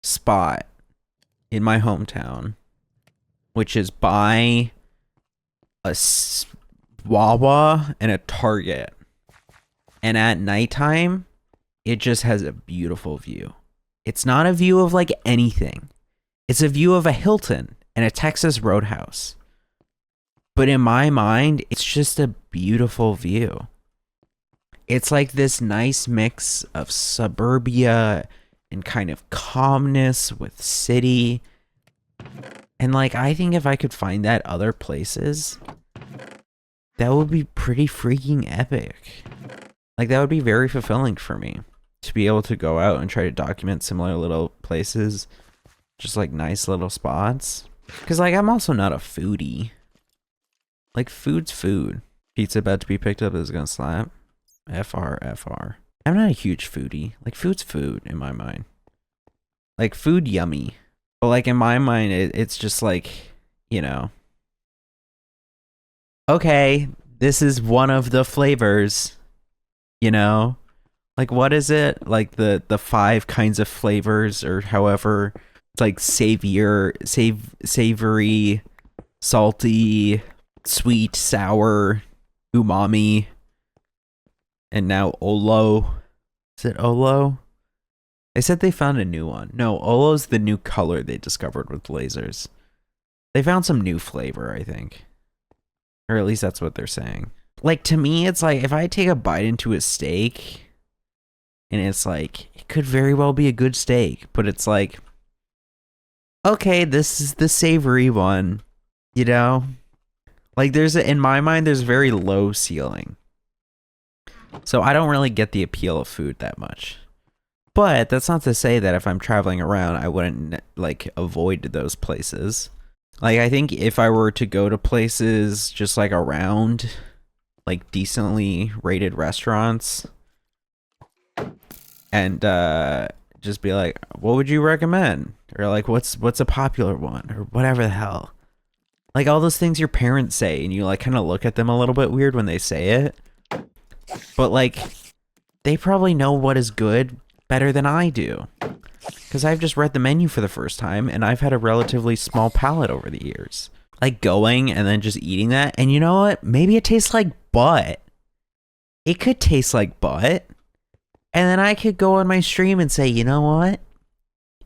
spot in my hometown which is by a Wawa and a Target. And at nighttime, it just has a beautiful view. It's not a view of like anything. It's a view of a Hilton and a Texas Roadhouse. But in my mind, it's just a beautiful view. It's like this nice mix of suburbia and kind of calmness with city. And like, I think if I could find that other places, that would be pretty freaking epic. Like, that would be very fulfilling for me to be able to go out and try to document similar little places, just like nice little spots. Because like, I'm also not a foodie. Like, food's food. Pizza about to be picked up is gonna slap. FR. I'm not a huge foodie. Like, food's food in my mind. Like, food yummy. But like, in my mind, it's just like, you know, okay, this is one of the flavors, you know? Like, what is it? Like the 5 kinds of flavors or however. It's like savory, salty, sweet, sour, umami, and now Olo. Is it Olo? They said they found a new one. No, Olo's the new color they discovered with lasers. They found some new flavor, I think. Or at least that's what they're saying. Like, to me, it's like, if I take a bite into a steak, and it's like, it could very well be a good steak, but it's like, okay, this is the savory one, you know? Like, in my mind, there's very low ceiling. So I don't really get the appeal of food that much. But that's not to say that if I'm traveling around, I wouldn't, like, avoid those places. Like, I think if I were to go to places just, like, around, like, decently rated restaurants, and just be like, what would you recommend? Or, like, what's a popular one? Or whatever the hell. Like, all those things your parents say, and you, like, kind of look at them a little bit weird when they say it. But, like, they probably know what is good better than I do. Because I've just read the menu for the first time, and I've had a relatively small palate over the years. Like, going and then just eating that, and you know what? Maybe it tastes like butt. It could taste like butt. And then I could go on my stream and say, you know what?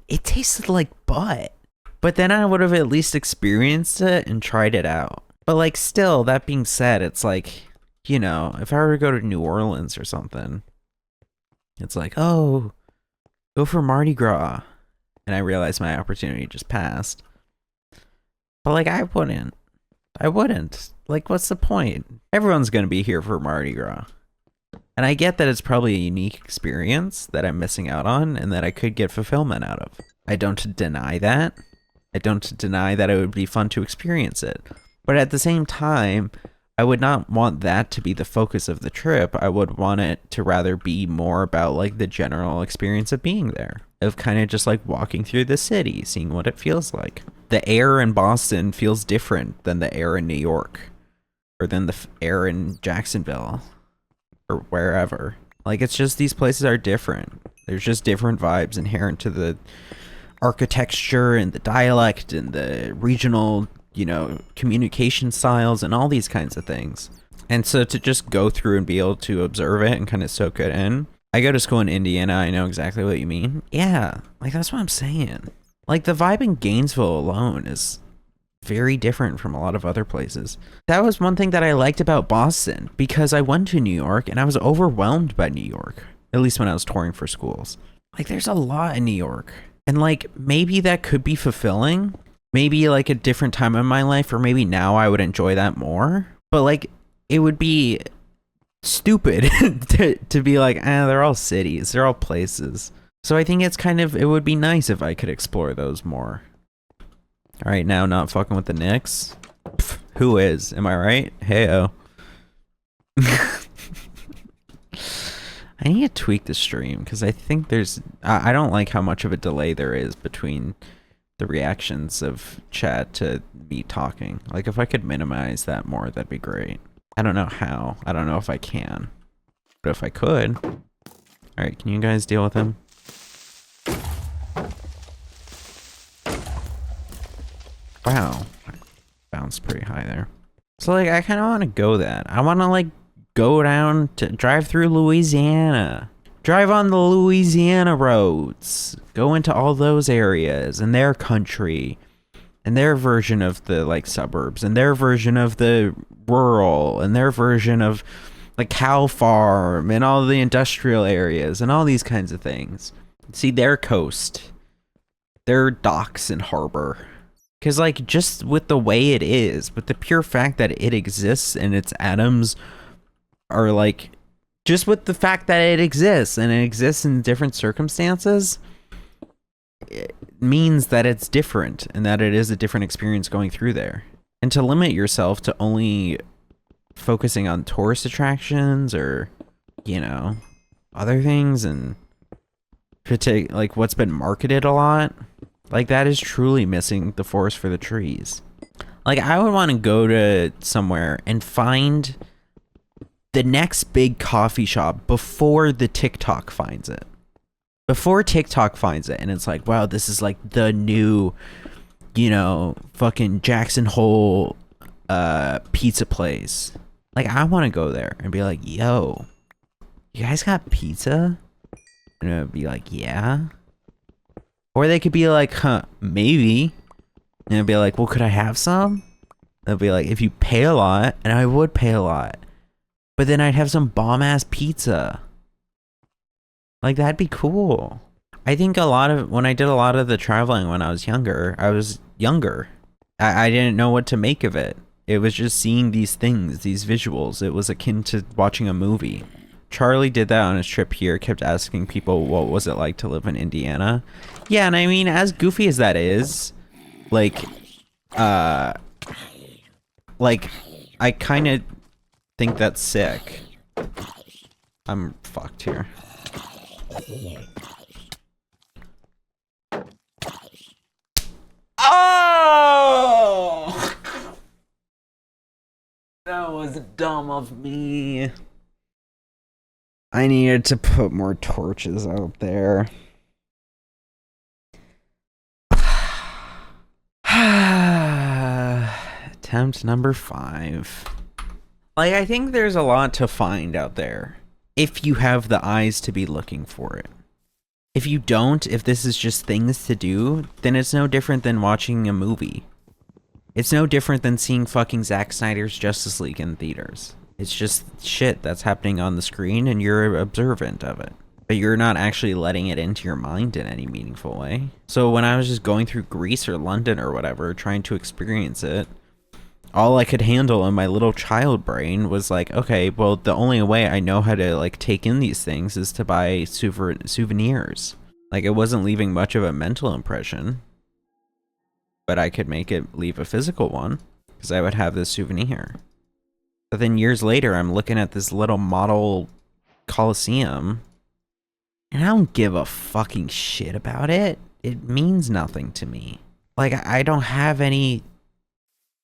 It tasted like butt. But then I would have at least experienced it and tried it out. But, like, still, that being said, it's like, you know, if I were to go to New Orleans or something, it's like, oh, go for Mardi Gras. And I realized my opportunity just passed. But, like, I wouldn't. Like, what's the point? Everyone's going to be here for Mardi Gras. And I get that it's probably a unique experience that I'm missing out on and that I could get fulfillment out of. I don't deny that. I don't deny that it would be fun to experience it. But at the same time, I would not want that to be the focus of the trip. I would want it to rather be more about like the general experience of being there. Of kind of just like walking through the city, seeing what it feels like. The air in Boston feels different than the air in New York. Or than the air in Jacksonville. Or wherever. Like, it's just, these places are different. There's just different vibes inherent to the architecture and the dialect and the regional, you know, communication styles and all these kinds of things. And so to just go through and be able to observe it and kind of soak it in. I go to school in Indiana. I know exactly what you mean. Yeah, like, that's what I'm saying. Like, the vibe in Gainesville alone is very different from a lot of other places. That was one thing that I liked about Boston, because I went to New York and I was overwhelmed by New York, at least when I was touring for schools. Like, there's a lot in New York, and like, maybe that could be fulfilling, maybe like a different time in my life, or maybe now I would enjoy that more, but like, it would be stupid to be like, they're all cities, they're all places. So I think it's kind of, it would be nice if I could explore those more. All right, now not fucking with the Knicks. Pff, who is? Am I right? Heyo. I need to tweak the stream because I think there's... I don't like how much of a delay there is between the reactions of chat to me talking. Like, if I could minimize that more, that'd be great. I don't know how. I don't know if I can. But if I could... Alright, can you guys deal with him? Wow. I bounced pretty high there. So like I kind of want to go that. I want to like go down to drive through Louisiana. Drive on the Louisiana roads. Go into all those areas and their country and their version of the like suburbs and their version of the rural and their version of the cow farm and all the industrial areas and all these kinds of things. See their coast, their docks and harbor. Because, like, just with the way it is, with the pure fact that it exists and its atoms are, like, just with the fact that it exists and it exists in different circumstances, it means that it's different and that it is a different experience going through there. And to limit yourself to only focusing on tourist attractions or, you know, other things and like what's been marketed a lot, like that is truly missing the forest for the trees. Like I would want to go to somewhere and find the next big coffee shop before the TikTok finds it. Before TikTok finds it and it's like, wow, this is like the new, you know, fucking Jackson Hole pizza place. Like I want to go there and be like, yo, you guys got pizza? And it would be like, yeah. Or they could be like, huh, maybe. And it'd be like, well, could I have some? They'll be like, if you pay a lot, and I would pay a lot. But then I'd have some bomb-ass pizza. Like, that'd be cool. I think when I did a lot of the traveling when I was younger, I didn't know what to make of it. It was just seeing these things, these visuals. It was akin to watching a movie. Charlie did that on his trip here, kept asking people what was it like to live in Indiana. Yeah, and I mean, as goofy as that is, like I kind of think that's sick. I'm fucked here. Oh! That was dumb of me. I needed to put more torches out there. Attempt number 5. Like, I think there's a lot to find out there if you have the eyes to be looking for it. If you don't, if this is just things to do, then it's no different than watching a movie. It's no different than seeing fucking Zack Snyder's Justice League in theaters. It's just shit that's happening on the screen and you're observant of it. But you're not actually letting it into your mind in any meaningful way. So when I was just going through Greece or London or whatever, trying to experience it, all I could handle in my little child brain was like, okay, well, the only way I know how to like take in these things is to buy souvenirs. Like it wasn't leaving much of a mental impression, but I could make it leave a physical one because I would have this souvenir. But then years later, I'm looking at this little model Coliseum, and I don't give a fucking shit about it. It means nothing to me. Like, I don't have any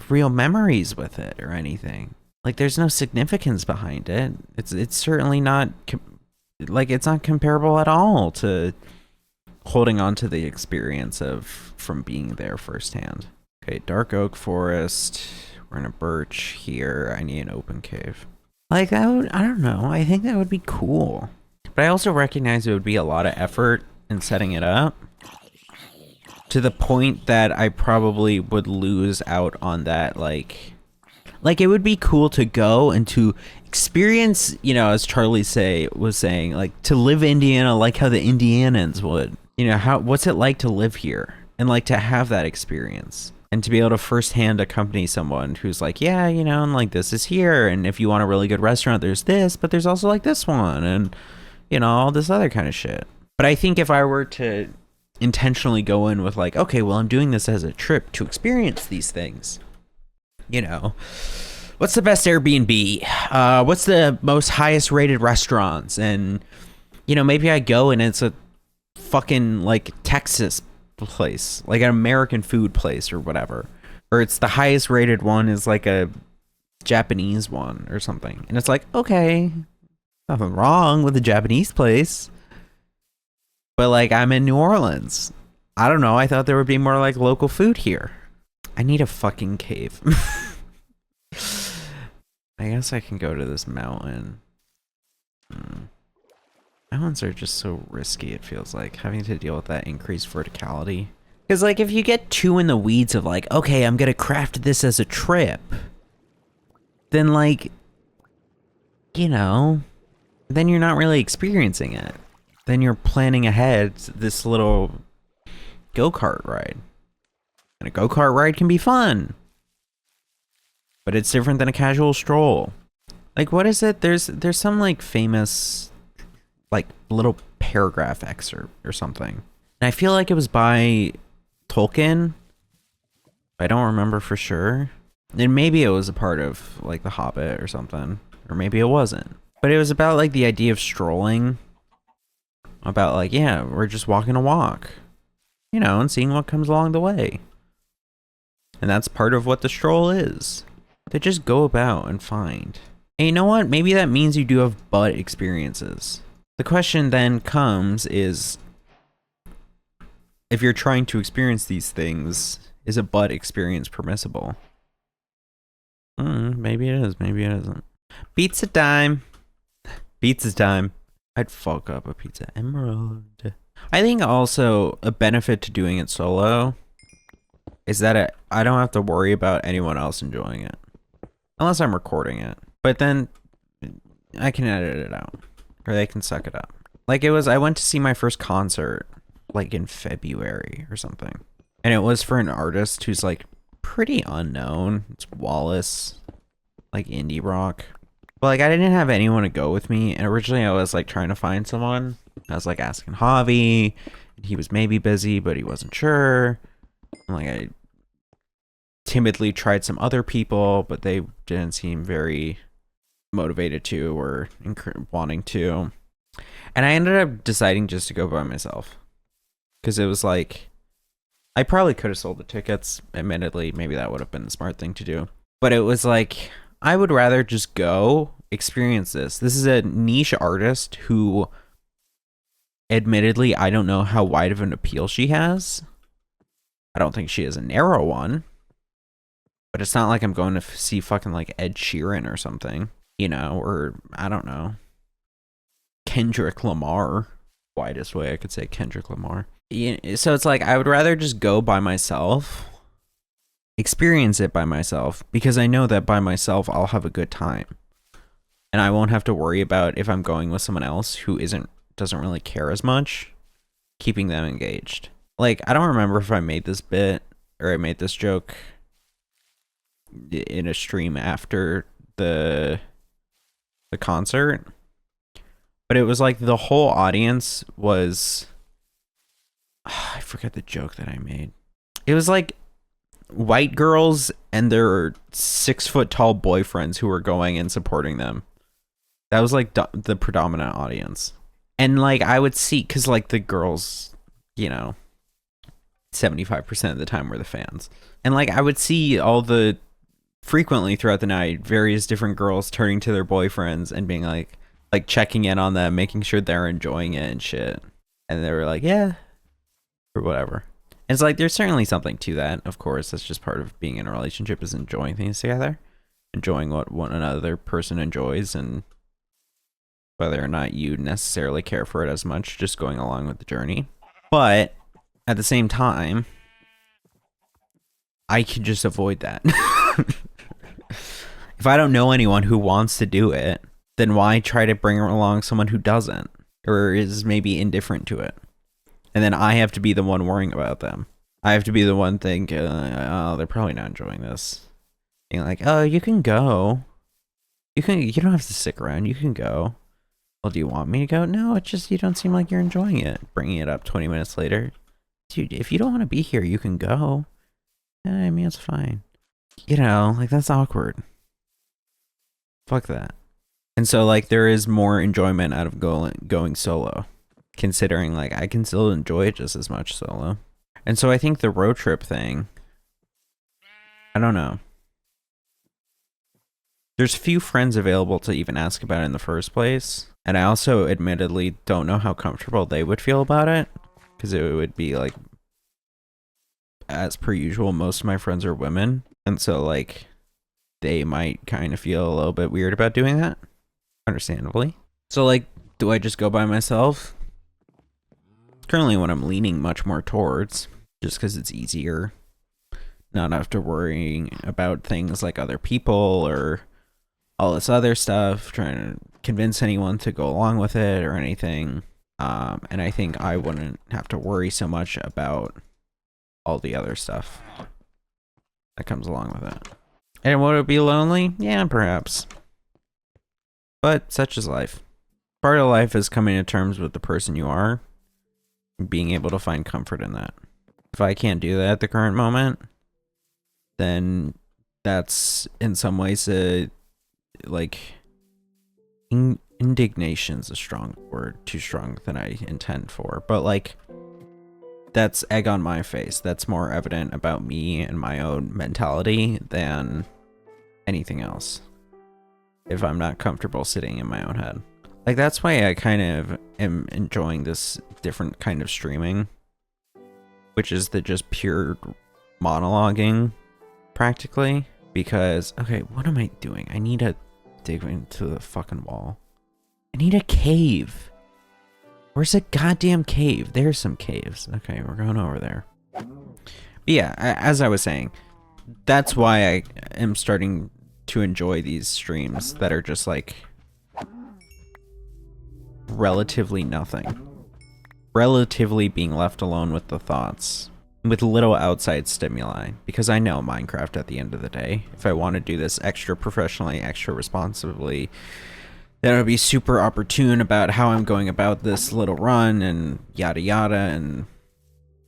real memories with it or anything. Like, there's no significance behind it. It's certainly not, it's not comparable at all to holding on to the experience from being there firsthand. Okay, dark oak forest. We're in a birch here. I need an open cave. Like that would, I don't know. I think that would be cool. But I also recognize it would be a lot of effort in setting it up. To the point that I probably would lose out on that, like it would be cool to go and to experience, you know, as Charlie was saying, like to live Indiana like how the Indianans would. You know, what's it like to live here? And like to have that experience. And to be able to firsthand accompany someone who's like, yeah, you know, and like this is here. And if you want a really good restaurant, there's this, but there's also like this one. And, you know, all this other kind of shit. But I think if I were to intentionally go in with like, okay, well, I'm doing this as a trip to experience these things. You know, what's the best Airbnb? What's the most highest rated restaurants? And, you know, maybe I go and it's a fucking like Texas place, like an American food place or whatever, or it's the highest rated one is like a Japanese one or something, and it's like, okay, nothing wrong with a Japanese place, but like I'm in New Orleans, I don't know, I thought there would be more like local food here. I need a fucking cave. I guess I can go to this mountain. Mountains are just so risky, it feels like, having to deal with that increased verticality. Because, like, if you get too in the weeds of, like, okay, I'm gonna craft this as a trip, then, like, you know, then you're not really experiencing it. Then you're planning ahead this little go-kart ride. And a go-kart ride can be fun, but it's different than a casual stroll. Like, what is it? There's some, like, famous, like, little paragraph excerpt or something. And I feel like it was by Tolkien. I don't remember for sure. And maybe it was a part of, like, The Hobbit or something. Or maybe it wasn't. But it was about, like, the idea of strolling. About, like, yeah, we're just walking a walk. You know, and seeing what comes along the way. And that's part of what the stroll is. To just go about and find. And you know what? Maybe that means you do have butt experiences. The question then comes is, if you're trying to experience these things, is a butt experience permissible? Maybe it is, maybe it isn't. Pizza time. Pizza time. I'd fuck up a pizza emerald. I think also a benefit to doing it solo is that I don't have to worry about anyone else enjoying it. Unless I'm recording it. But then I can edit it out. Or they can suck it up. Like I went to see my first concert like in February or something. And it was for an artist who's like pretty unknown. It's Wallace. Like indie rock. But like I didn't have anyone to go with me. And originally I was like trying to find someone. I was like asking Javi. And he was maybe busy, but he wasn't sure. And like I timidly tried some other people, but they didn't seem very motivated to or wanting to. And I ended up deciding just to go by myself. Because it was like, I probably could have sold the tickets, admittedly. Maybe that would have been the smart thing to do. But it was like, I would rather just go experience this. This is a niche artist who, admittedly, I don't know how wide of an appeal she has. I don't think she has a narrow one. But it's not like I'm going to see fucking like Ed Sheeran or something, you know, or I don't know, Kendrick Lamar. Widest way I could say Kendrick Lamar. So it's like I would rather just go by myself, experience it by myself, because I know that by myself I'll have a good time. And I won't have to worry about if I'm going with someone else who doesn't really care as much, keeping them engaged. Like, I don't remember if I made this bit or I made this joke in a stream after the concert, but it was like the whole audience was I forget the joke that I made. It was like white girls and their 6 foot tall boyfriends who were going and supporting them. That was like the predominant audience. And like I would see, because like the girls, you know, 75% of the time were the fans, and like I would see frequently throughout the night, various different girls turning to their boyfriends and being like checking in on them, making sure they're enjoying it and shit. And they were like, yeah, or whatever. And it's like, there's certainly something to that. Of course, that's just part of being in a relationship, is enjoying things together, enjoying what one another person enjoys, and whether or not you necessarily care for it as much, just going along with the journey. But at the same time, I could just avoid that. If I don't know anyone who wants to do it, then why try to bring along someone who doesn't, or is maybe indifferent to it? And then I have to be the one worrying about them. I have to be the one thinking, oh, they're probably not enjoying this. Being like, oh, you can go. You don't have to stick around. You can go. Well, do you want me to go? No, it's just you don't seem like you're enjoying it. Bringing it up 20 minutes later. Dude, if you don't want to be here, you can go. I mean, it's fine. You know, like, that's awkward. Fuck that. And so, like, there is more enjoyment out of going solo. Considering, like, I can still enjoy it just as much solo. And so I think the road trip thing, I don't know. There's few friends available to even ask about it in the first place. And I also admittedly don't know how comfortable they would feel about it. Because it would be, like, as per usual, most of my friends are women. And so, like, they might kind of feel a little bit weird about doing that. Understandably. So, like, do I just go by myself? Currently what I'm leaning much more towards, just because it's easier. Not after worrying about things like other people or all this other stuff, trying to convince anyone to go along with it or anything. And I think I wouldn't have to worry so much about all the other stuff that comes along with it. And would it be lonely? Yeah, perhaps. But such is life. Part of life is coming to terms with the person you are, and being able to find comfort in that. If I can't do that at the current moment, then that's in some ways like indignation's a strong word, too strong than I intend for, but like that's egg on my face. That's more evident about me and my own mentality than anything else. If I'm not comfortable sitting in my own head. Like, that's why I kind of am enjoying this different kind of streaming, which is the just pure monologuing, practically. Because, okay, what am I doing? I need to dig into the fucking wall. I need a cave. Where's a goddamn cave? There's some caves. Okay, we're going over there. But yeah, as I was saying, that's why I am starting to enjoy these streams that are just like relatively nothing. Relatively being left alone with the thoughts, with little outside stimuli, because I know Minecraft at the end of the day, if I want to do this extra professionally, extra responsibly, then it would be super opportune about how I'm going about this little run and yada yada and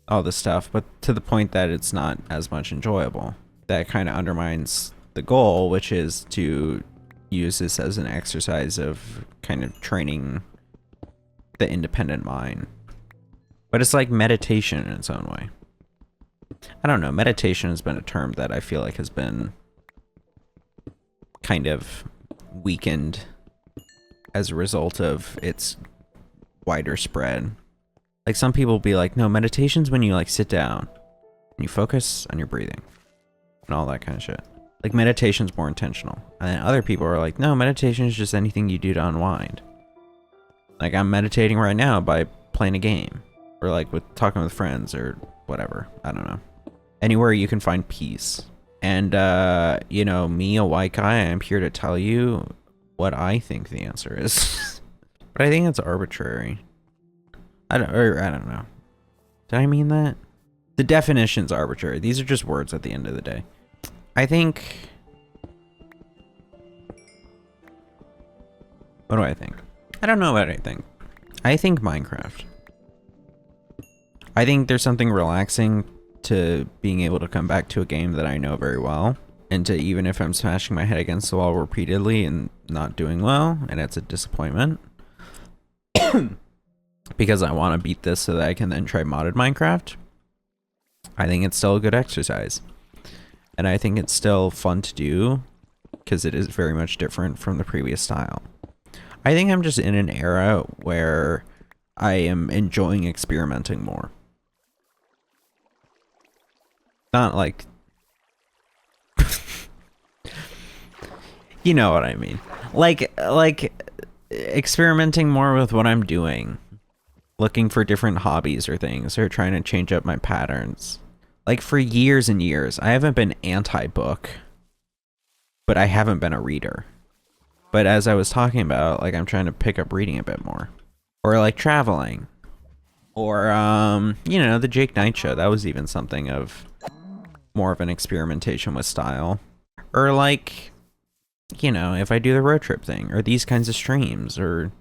all this stuff, but to the point that it's not as much enjoyable. That kind of undermines the goal, which is to use this as an exercise of kind of training the independent mind. But it's like meditation in its own way. I don't know, meditation has been a term that I feel like has been kind of weakened as a result of its wider spread. Like, some people be like, no, meditation's when you like sit down and you focus on your breathing and all that kind of shit. Like, meditation's more intentional. And then other people are like, no, meditation is just anything you do to unwind. Like, I'm meditating right now by playing a game, or like with talking with friends or whatever. I don't know. Anywhere you can find peace. And, you know, me, a white guy, I'm here to tell you what I think the answer is. But I think it's arbitrary. I don't know. Did I mean that? The definition's arbitrary. These are just words at the end of the day. I think... What do I think? I don't know what I think. I think Minecraft. I think there's something relaxing to being able to come back to a game that I know very well. And to, even if I'm smashing my head against the wall repeatedly and not doing well, and it's a disappointment. Because I want to beat this so that I can then try modded Minecraft. I think it's still a good exercise. And I think it's still fun to do, because it is very much different from the previous style. I think I'm just in an era where I am enjoying experimenting more. Not like... You know what I mean. Like experimenting more with what I'm doing. Looking for different hobbies or things, or trying to change up my patterns. Like, for years and years, I haven't been anti-book, but I haven't been a reader. But as I was talking about, like, I'm trying to pick up reading a bit more. Or like traveling. Or, you know, the Jake Knight show. That was even something of more of an experimentation with style. Or like, you know, if I do the road trip thing, or these kinds of streams, or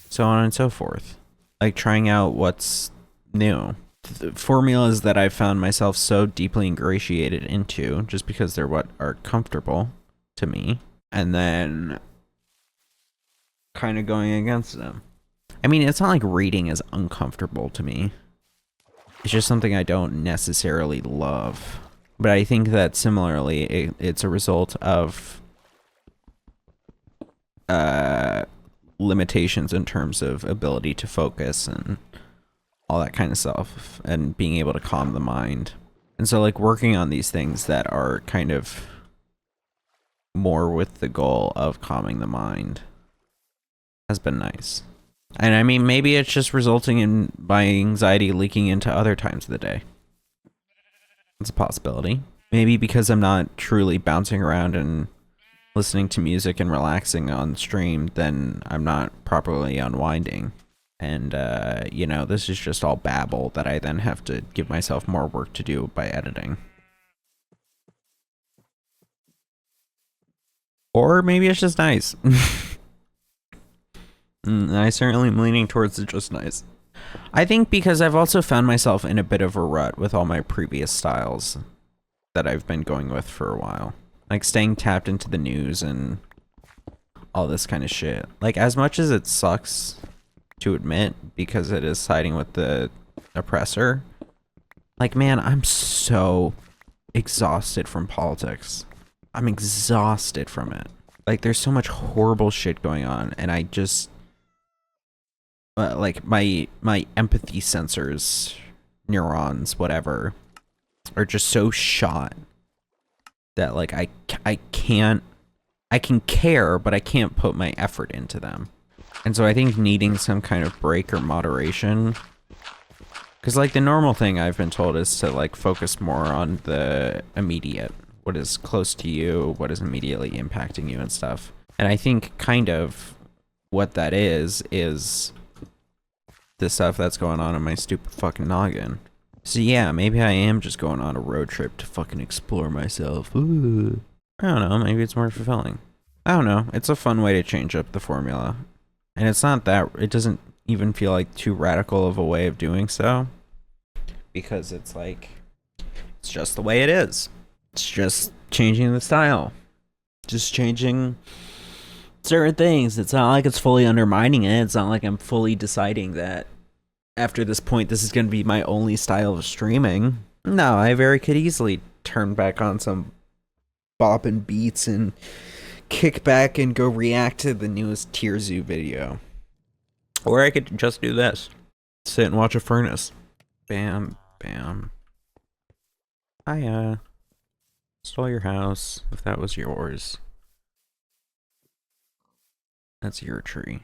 so on and so forth. Like, trying out what's new. The formulas that I've found myself so deeply ingratiated into, just because they're what are comfortable to me, and then kind of going against them. I mean, it's not like reading is uncomfortable to me. It's just something I don't necessarily love. But I think that similarly, it's a result of limitations in terms of ability to focus and all that kind of stuff, and being able to calm the mind. And so like working on these things that are kind of more with the goal of calming the mind has been nice. And I mean, maybe it's just resulting in my anxiety leaking into other times of the day. It's a possibility. Maybe because I'm not truly bouncing around and listening to music and relaxing on stream, then I'm not properly unwinding. And, you know, this is just all babble that I then have to give myself more work to do by editing. Or maybe it's just nice. I certainly am leaning towards it just nice. I think because I've also found myself in a bit of a rut with all my previous styles that I've been going with for a while. Like staying tapped into the news and all this kind of shit. Like, as much as it sucks to admit because it is siding with the oppressor, like, man, I'm so exhausted from politics. I'm exhausted from it. Like, there's so much horrible shit going on, and I just like my empathy sensors, neurons, whatever, are just so shot that like I can care, but I can't put my effort into them. And so I think needing some kind of break or moderation, because like the normal thing I've been told is to like focus more on the immediate, what is close to you, what is immediately impacting you and stuff. And I think kind of what that is the stuff that's going on in my stupid fucking noggin. So yeah, maybe I am just going on a road trip to fucking explore myself. Ooh. I don't know, maybe it's more fulfilling. I don't know, it's a fun way to change up the formula. And it's not that, it doesn't even feel like too radical of a way of doing so. Because it's like, it's just the way it is. It's just changing the style. Just changing certain things. It's not like it's fully undermining it. It's not like I'm fully deciding that after this point this is going to be my only style of streaming. No, I very could easily turn back on some bopping beats and kick back and go react to the newest Tier Zoo video. Or I could just do this. Sit and watch a furnace. Bam, bam. I stole your house, if that was yours. That's your tree.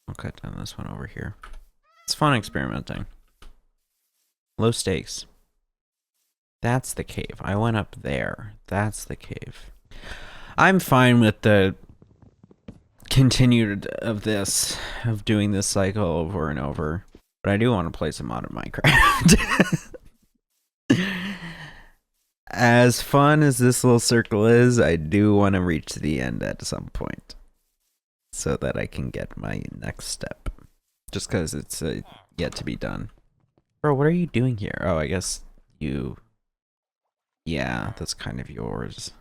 I'll cut down this one over here. It's fun experimenting. Low stakes. That's the cave. I went up there. That's the cave. I'm fine with the continued of doing this cycle over and over. But I do want to play some modded Minecraft. As fun as this little circle is, I do want to reach the end at some point. So that I can get my next step. Just because it's yet to be done. Bro, what are you doing here? Oh, I guess you... Yeah, that's kind of yours.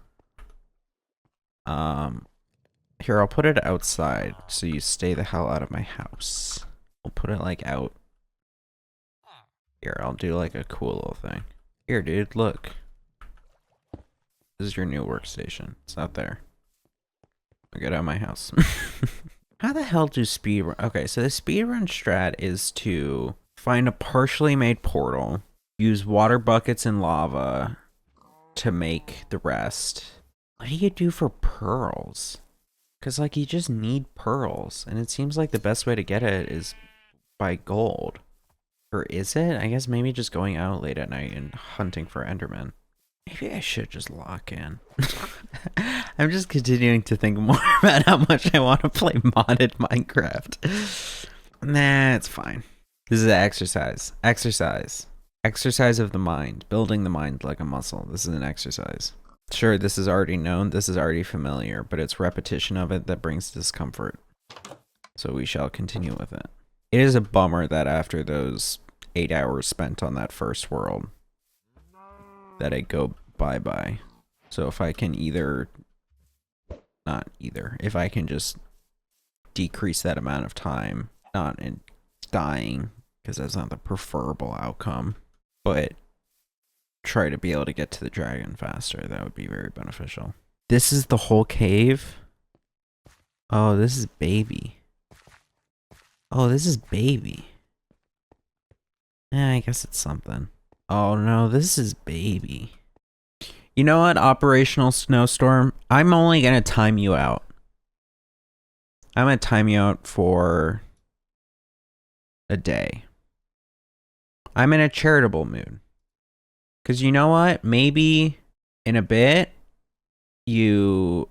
Here, I'll put it outside so you stay the hell out of my house. We'll put it like out. Here, I'll do like a cool little thing. Here, dude, look. This is your new workstation. It's out there. Get out of my house. How the hell do speedrun? Okay, so the speedrun strat is to find a partially made portal, use water buckets and lava to make the rest. What do you do for pearls? Because, like, you just need pearls, and it seems like the best way to get it is by gold. Or is it? I guess maybe just going out late at night and hunting for Enderman. Maybe I should just lock in. I'm just continuing to think more about how much I want to play modded Minecraft. Nah, it's fine. This is an exercise. Exercise of the mind. Building the mind like a muscle. This is an exercise. Sure, this is already known. This is already familiar. But it's repetition of it that brings discomfort. So we shall continue with it. It is a bummer that after those 8 hours spent on that first world, that I go bye-bye. So if I can if I can just decrease that amount of time, not in dying, because that's not the preferable outcome, but try to be able to get to the dragon faster, that would be very beneficial. This is the whole cave? Oh, this is baby. Oh, this is baby. Yeah, I guess it's something. Oh no, this is baby. You know what, Operational Snowstorm? I'm only gonna time you out. I'm gonna time you out for a day. I'm in a charitable mood. Because you know what? Maybe in a bit, you,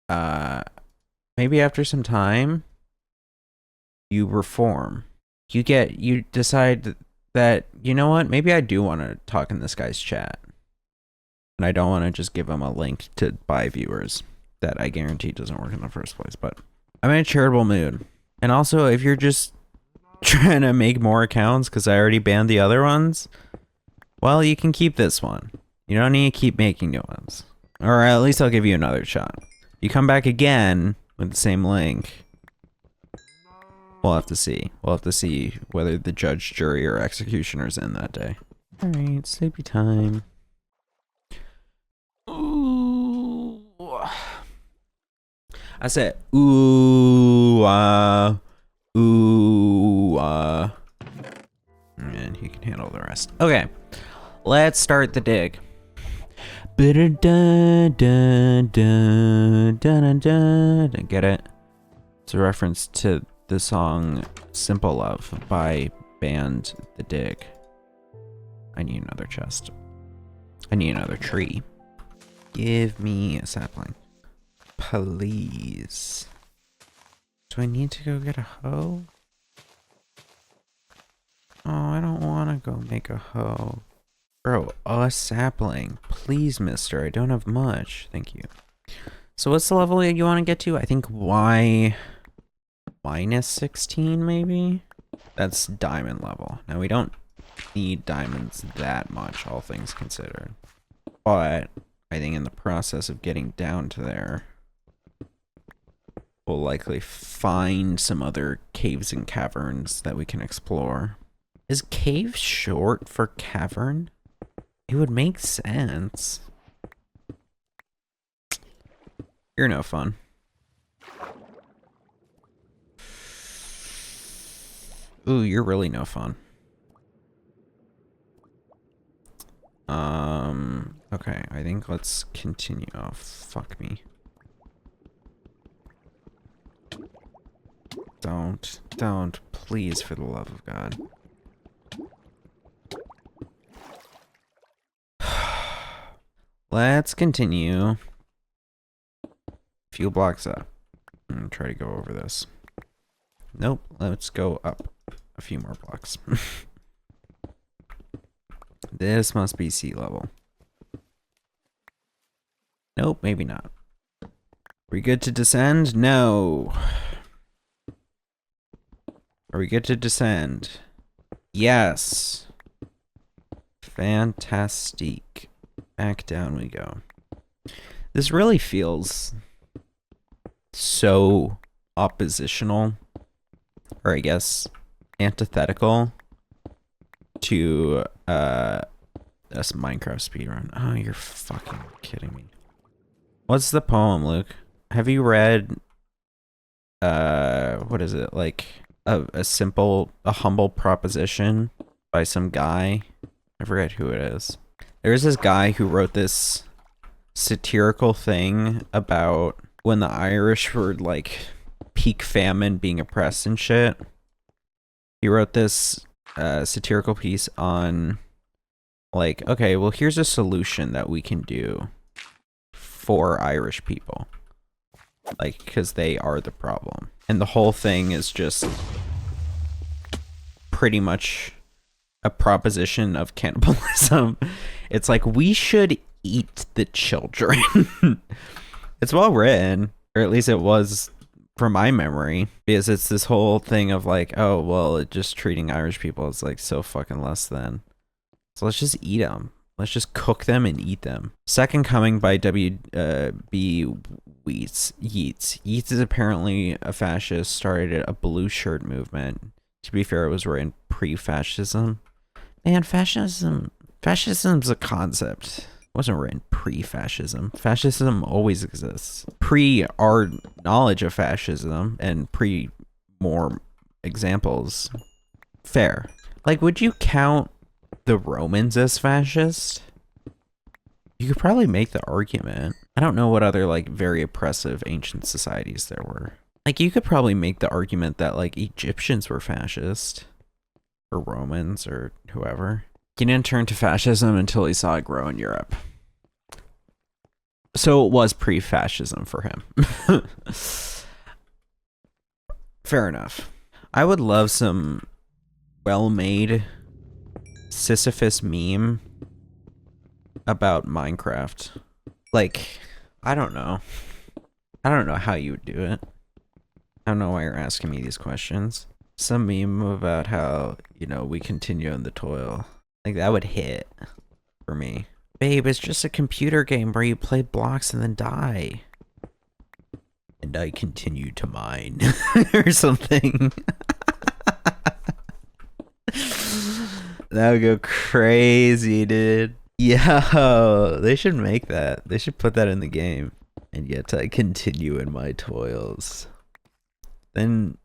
maybe after some time, you reform. You decide that, you know what? Maybe I do want to talk in this guy's chat. And I don't want to just give him a link to buy viewers that I guarantee doesn't work in the first place. But I'm in a charitable mood. And also, if you're just trying to make more accounts because I already banned the other ones, well, you can keep this one. You don't need to keep making new ones. Or at least I'll give you another shot. You come back again with the same link. We'll have to see. We'll have to see whether the judge, jury, or executioner's in that day. Alright, sleepy time. Ooh. I said, ooh, ooh, and he can handle the rest. Okay, let's start the dig. Get it? It's a reference to the song Simple Love by band The Dig. I need another chest. I need another tree. Give me a sapling. Please. Do I need to go get a hoe? Oh, I don't want to go make a hoe. Bro, a sapling. Please, mister. I don't have much. Thank you. So what's the level you want to get to? I think Y minus 16, maybe? That's diamond level. Now, we don't need diamonds that much, all things considered. But I think in the process of getting down to there, we'll likely find some other caves and caverns that we can explore. Is cave short for cavern? It would make sense. You're no fun. Ooh, you're really no fun. Okay, I think let's continue. Oh, fuck me. Don't, please, for the love of God. Let's continue. A few blocks up. I'm gonna try to go over this. Nope, let's go up a few more blocks. This must be sea level. Nope, maybe not. We good to descend? No. Are we good to descend? Yes. Fantastic. Back down we go. This really feels so oppositional, or I guess antithetical to this Minecraft speedrun. Oh, you're fucking kidding me. What's the poem, Luke? Have you read what is it, like a humble proposition by some guy? I forget who it is. There's this guy who wrote this satirical thing about when the Irish were like peak famine, being oppressed and shit. He wrote this satirical piece on like, okay, well, here's a solution that we can do for Irish people, like, because they are the problem. And the whole thing is just pretty much a proposition of cannibalism. It's like, we should eat the children. It's well written, or at least it was from my memory, because it's this whole thing of like, oh, well, just treating Irish people is like so fucking less than. So let's just eat them. Let's just cook them and eat them. Second Coming by W.B. Yeats. Yeats is apparently a fascist, started a blue shirt movement. To be fair, it was written pre-fascism. Man, fascism's a concept. It wasn't written pre-fascism. Fascism always exists. Pre our knowledge of fascism and pre more examples. Fair. Like, would you count the Romans as fascist? You could probably make the argument. I don't know what other, like, very oppressive ancient societies there were. Like, you could probably make the argument that, like, Egyptians were fascist. Or Romans, or whoever. He didn't turn to fascism until he saw it grow in Europe. So it was pre-fascism for him. Fair enough. I would love some well-made Sisyphus meme about Minecraft. Like, I don't know. I don't know how you would do it. I don't know why you're asking me these questions. Some meme about how, you know, we continue in the toil. Like, that would hit for me. Babe, it's just a computer game where you play blocks and then die. And I continue to mine. Or something. That would go crazy, dude. Yo, they should make that. They should put that in the game. And yet I continue in my toils. Then,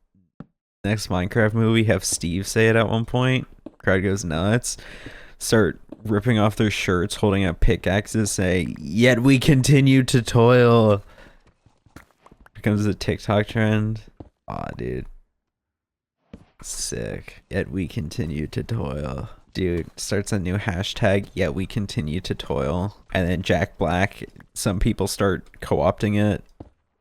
next Minecraft movie, have Steve say it at one point. Crowd goes nuts. Start ripping off their shirts, holding up pickaxes, say, "Yet we continue to toil." Becomes a TikTok trend. Aw, dude. Sick. Yet we continue to toil. Dude, starts a new hashtag, yet we continue to toil. And then Jack Black, some people start co-opting it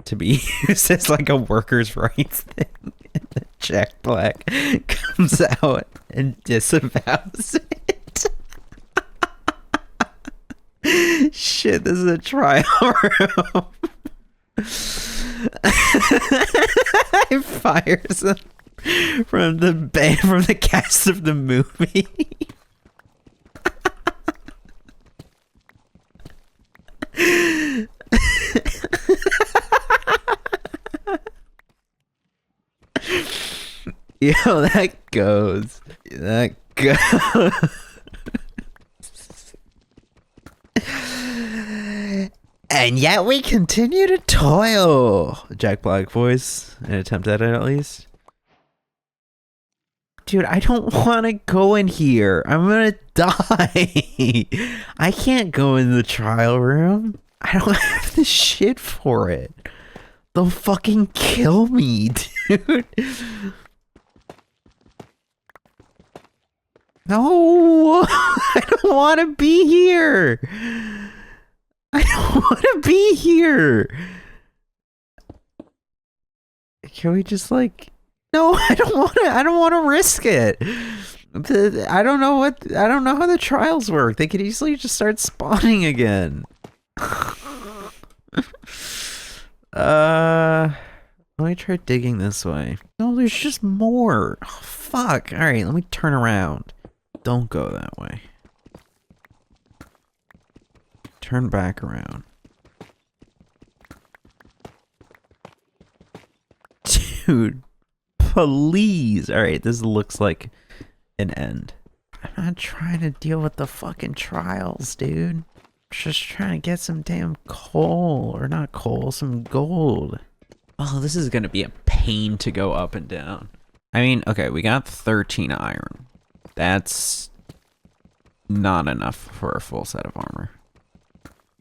to be used as like a workers' rights thing. And then Jack Black comes out and disavows it. Shit, this is a trial room. Fires him from the band, from the cast of the movie. Yo, that goes. That goes. And yet we continue to toil. Jack Black voice. An attempt at it, at least. Dude, I don't want to go in here. I'm gonna die. I can't go in the trial room. I don't have the shit for it. They'll fucking kill me, dude. No, I don't want to be here. I don't want to be here. Can we just like? No, I don't want to. I don't want to risk it. I don't know how the trials work. They could easily just start spawning again. Let me try digging this way. No, there's just more. Oh, fuck. All right, let me turn around. Don't go that way. Turn back around. Dude, please. All right, this looks like an end. I'm not trying to deal with the fucking trials, dude. I'm just trying to get some damn coal, or not coal, some gold. Oh, this is gonna be a pain to go up and down. I mean, okay, we got 13 iron. That's not enough for a full set of armor.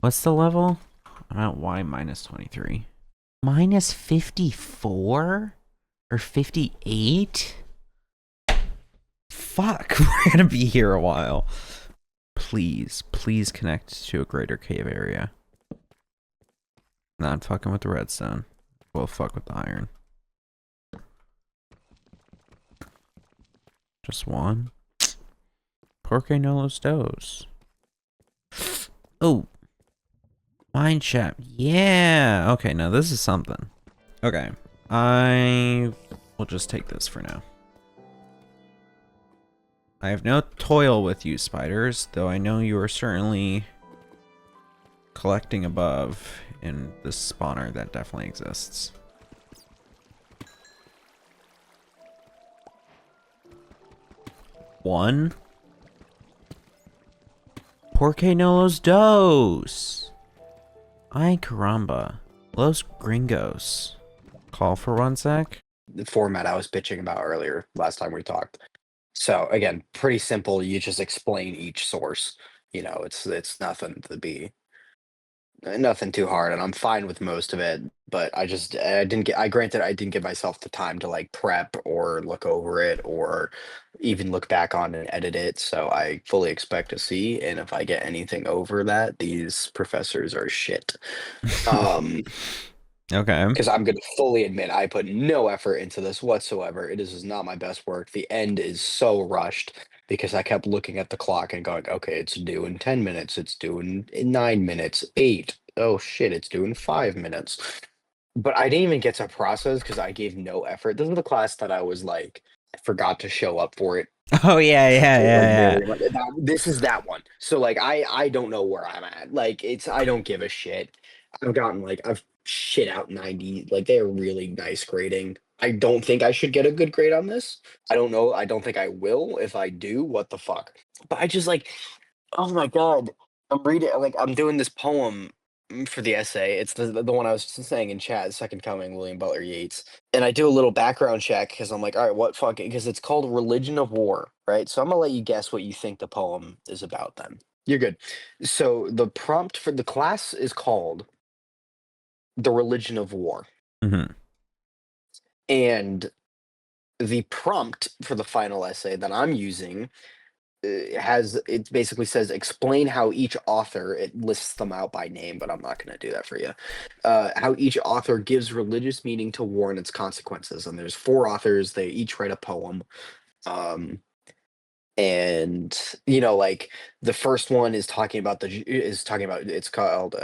What's the level? I'm at Y minus 23. Minus 54? Or 58? Fuck, we're gonna be here a while. Please, please connect to a greater cave area. Not fucking with the redstone. We'll fuck with the iron. Just one. Porque no los dos. Oh. Mine shaft. Yeah. Okay, now this is something. Okay. I will just take this for now. I have no toil with you, spiders, though I know you are certainly collecting above in this spawner that definitely exists. One. Porque no los dos? Ay caramba. Los gringos. Call for 1 sec. The format I was bitching about earlier last time we talked. So again, pretty simple. You just explain each source. It's nothing too hard, and I'm fine with most of it. But I didn't get. I granted I didn't give myself the time to like prep or look over it or even look back on and edit it. So I fully expect to see. And if I get anything over that, these professors are shit. Um, Okay. because I'm going to fully admit I put no effort into this whatsoever. It is not my best work. The end is so rushed because I kept looking at the clock and going, okay, it's due in 10 minutes. It's due in 9 minutes, eight. Oh shit, it's due in 5 minutes. But I didn't even get to process because I gave no effort. This is the class that I was like, I forgot to show up for it. Oh yeah, yeah, Like yeah, very much. This is that one. So like I don't know where I'm at. Like I don't give a shit. I've shit out 90. Like they are really nice grading. I don't think I should get a good grade on this. I don't know. I don't think I will. If I do, what the fuck? But I just like, oh my god. I'm doing this poem for the essay. It's the one I was saying in chat, Second Coming, William Butler Yeats. And I do a little background check because I'm like, all right, what fucking, because it's called Religion of War, right? So I'm gonna let you guess what you think the poem is about then. You're good. So the prompt for the class is called The Religion of War. yeah. And the prompt for the final essay that I'm using it basically says explain how each author, it lists them out by name, but I'm not going to do that for you, how each author gives religious meaning to war and its consequences. And there's four authors, they each write a poem. um and like the first one is talking about it's called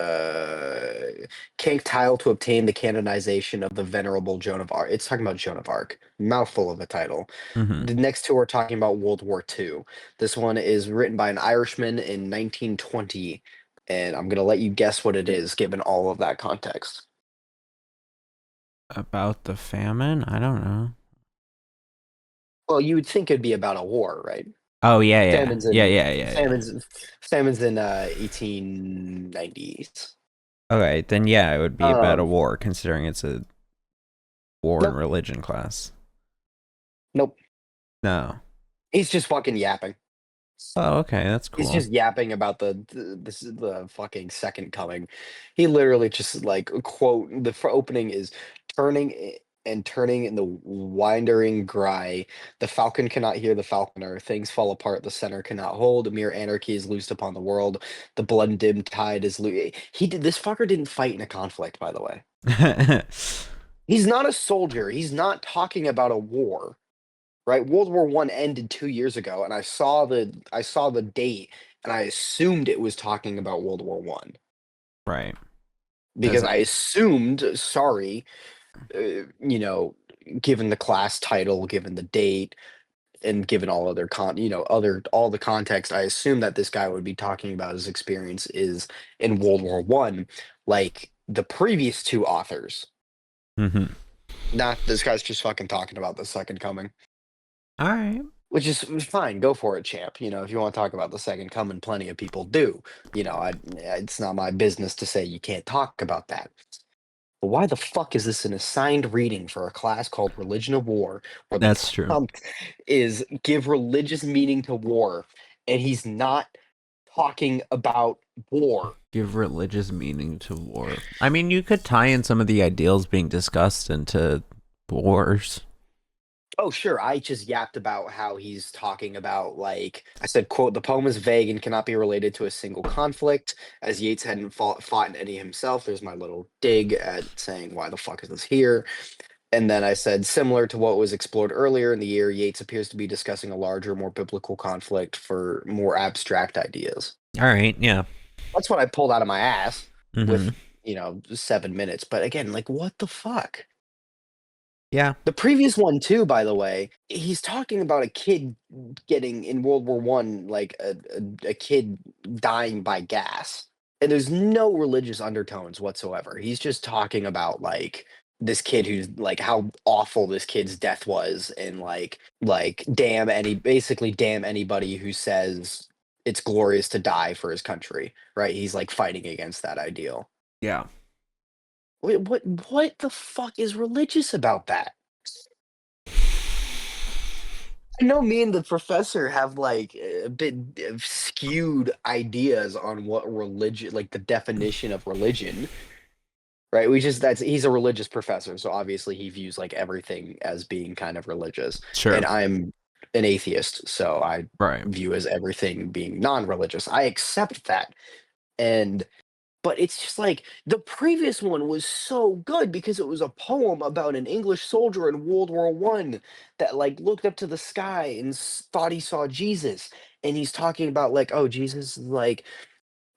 Kank Tile to obtain the canonization of the venerable Joan of Arc. It's talking about Joan of Arc, mouthful of a title. Mm-hmm. The next two are talking about World War II. This one is written by an Irishman in 1920, and I'm gonna let you guess what it is given all of that context. About the famine? I don't know. Well, you would think it'd be about a war, right? Oh yeah, yeah, Famines yeah, in yeah, yeah, yeah. famines in 1890s. Okay, then yeah, it would be about a Um, war, considering it's a war and nope, religion class. nope. No. He's just fucking yapping. Oh, okay, that's He's cool. just yapping about the fucking second coming. He literally just like quote opening is turning in the wandering gry. The falcon cannot hear the falconer. Things fall apart. The center cannot hold. Mere anarchy is loosed upon the world. The blood dimmed tide is He did this fucker didn't fight in a conflict, by the way. He's not a soldier. He's not talking about a war. Right? World War One ended 2 years ago, and I saw the date, and I assumed it was talking about World War One Right. because I assumed, sorry, you know, given the class title, given the date, and given all other all the context, I assumed that this guy would be talking about his experience is in World War One, like the previous two authors. Mm-hmm. Not this guy's just fucking talking about the second coming. All right. Which is fine, go for it, champ. If you want to talk about the second coming, plenty of people do. It's not my business to say you can't talk about that. But why the fuck is this an assigned reading for a class called Religion of War, where the That's true. prompt is give religious meaning to war, and he's not talking about war? Give religious meaning to war. I mean, you could tie in some of the ideals being discussed into wars. Oh, sure. I just yapped about how he's talking about, like, I said, quote, the poem is vague and cannot be related to a single conflict, as Yeats hadn't fought in any himself. There's my little dig at saying, why the fuck is this here? And then I said, similar to what was explored earlier in the year, Yeats appears to be discussing a larger, more biblical conflict for more abstract ideas. All right. Yeah. That's what I pulled out of my ass Mm-hmm. with, 7 minutes. But again, like, what the fuck? Yeah. The previous one too, by the way, he's talking about a kid getting in World War One, like a kid dying by gas, and there's no religious undertones whatsoever. He's just talking about like this kid who's like how awful this kid's death was, and like damn anybody who says it's glorious to die for his country, right? He's like fighting against that ideal. Yeah. Wait, what the fuck is religious about that? I know me and the professor have like a bit of skewed ideas on what religion, like the definition of religion, right? We just that's he's a religious professor, so obviously he views like everything as being kind of religious, Sure. and I'm an atheist, so I Right. view as everything being non-religious. I accept that, and but it's just like the previous one was so good because it was a poem about an English soldier in World War I that like looked up to the sky and thought he saw Jesus. And he's talking about like, oh, Jesus is like,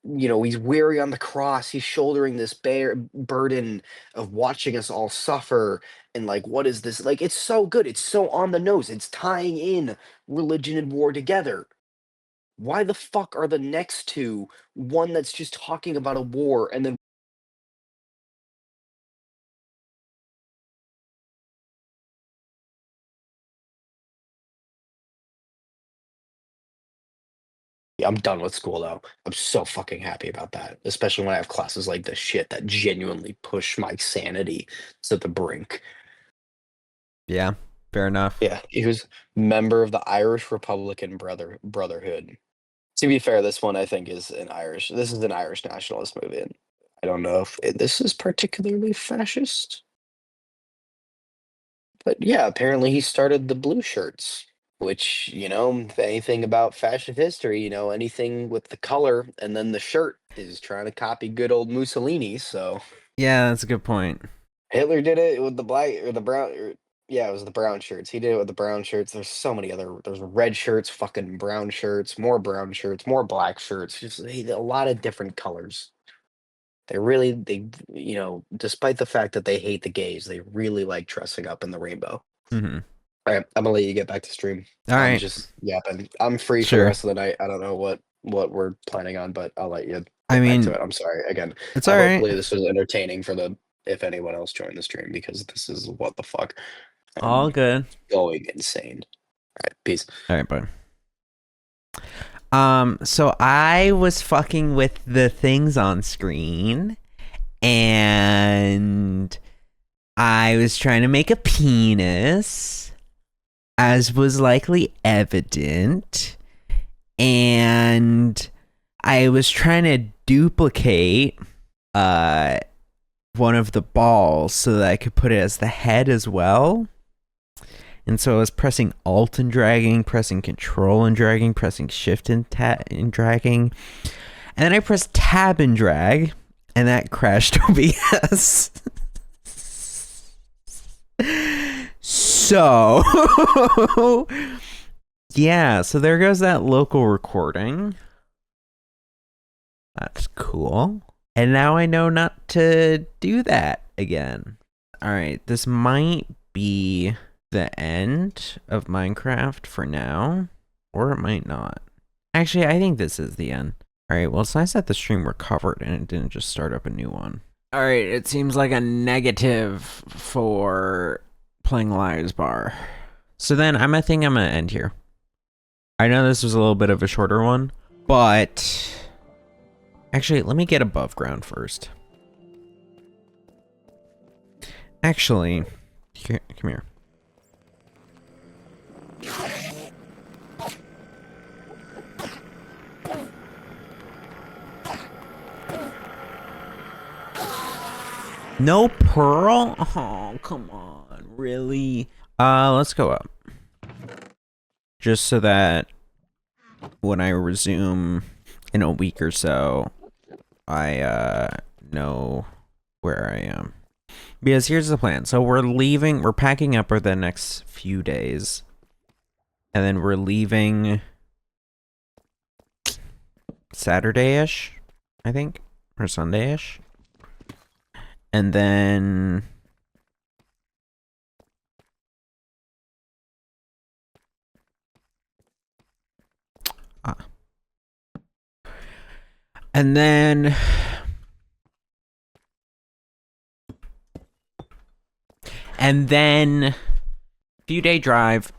he's weary on the cross. He's shouldering this burden of watching us all suffer. And like, what is this? Like, it's so good. It's so on the nose. It's tying in religion and war together. Why the fuck are the next two one that's just talking about a war and then I'm done with school though. I'm so fucking happy about that, especially when I have classes like this shit that genuinely push my sanity to the brink. Yeah. Fair enough. Yeah, he was member of the Irish Republican Brotherhood. To be fair, this one I think is an Irish. This is an Irish nationalist movie, and I don't know if this is particularly fascist. But yeah, apparently he started the blue shirts, which, if anything about fascist history, anything with the color and then the shirt is trying to copy good old Mussolini. So Yeah, that's a good point. Hitler did it with the black or the brown. Yeah, it was the brown shirts. He did it with the brown shirts. There's so many other. There's red shirts, fucking brown shirts, more brown shirts, more black shirts. Just a lot of different colors. Despite the fact that they hate the gays, they really like dressing up in the rainbow. Mm-hmm. All right, I'm gonna let you get back to stream. All I'm right. just yapping. I'm free for the Sure. rest of the night. I don't know what we're planning on, but I'll let you I get back mean, to it. I'm sorry again. it's all right. Hopefully this was entertaining for the if anyone else joined the stream because this is what the fuck. All I'm good. going insane. All right, peace. All right, bud. So I was fucking with the things on screen, and I was trying to make a penis, as was likely evident, and I was trying to duplicate one of the balls so that I could put it as the head as well. And so I was pressing Alt and dragging, pressing Control and dragging, pressing Shift and dragging. And then I pressed Tab and drag, and that crashed OBS. So, yeah, so there goes that local recording. That's cool. And now I know not to do that again. All right, this might be the end of Minecraft for now, or it might not. Actually, I think this is the end. All right, well, it's nice that the stream recovered and it didn't just start up a new one. All right, it seems like a negative for playing Liar's Bar. So then I think I'm gonna end here. I know this was a little bit of a shorter one, but actually, let me get above ground first. Actually, come here. No pearl? Oh, come on. Really? Let's go up. Just so that when I resume in a week or so, I know where I am. Because here's the plan. So we're packing up for the next few days. And then we're leaving Saturday-ish, I think, or Sunday-ish. And then and then few-day drive,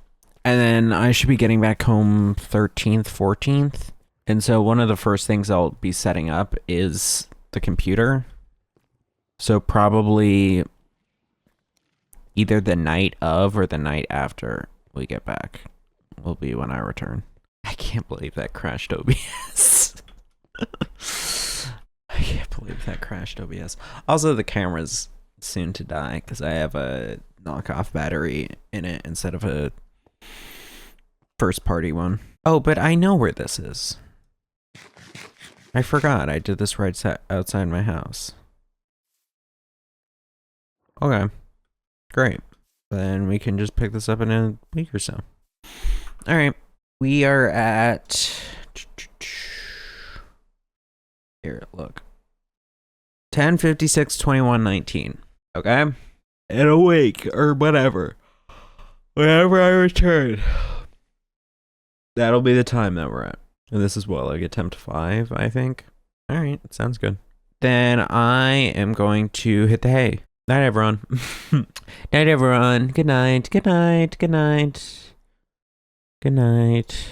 and then I should be getting back home 13th, 14th. And so one of the first things I'll be setting up is the computer. So probably either the night of or the night after we get back will be when I return. I can't believe that crashed OBS. I can't believe that crashed OBS. Also, the camera's soon to die because I have a knockoff battery in it instead of a first party one. Oh, but I know where this is. I forgot I did this right outside my house. Okay, great. Then we can just pick this up in a week or so. All right, we are at here. Look, 10:56:21:19. Okay, in a week or whatever, whenever I return, that'll be the time that we're at. And this is what, like a 10 to 5, I think. All right, sounds good. Then I am going to hit the hay. Night, everyone. Night, everyone. Good night. Good night. Good night. Good night.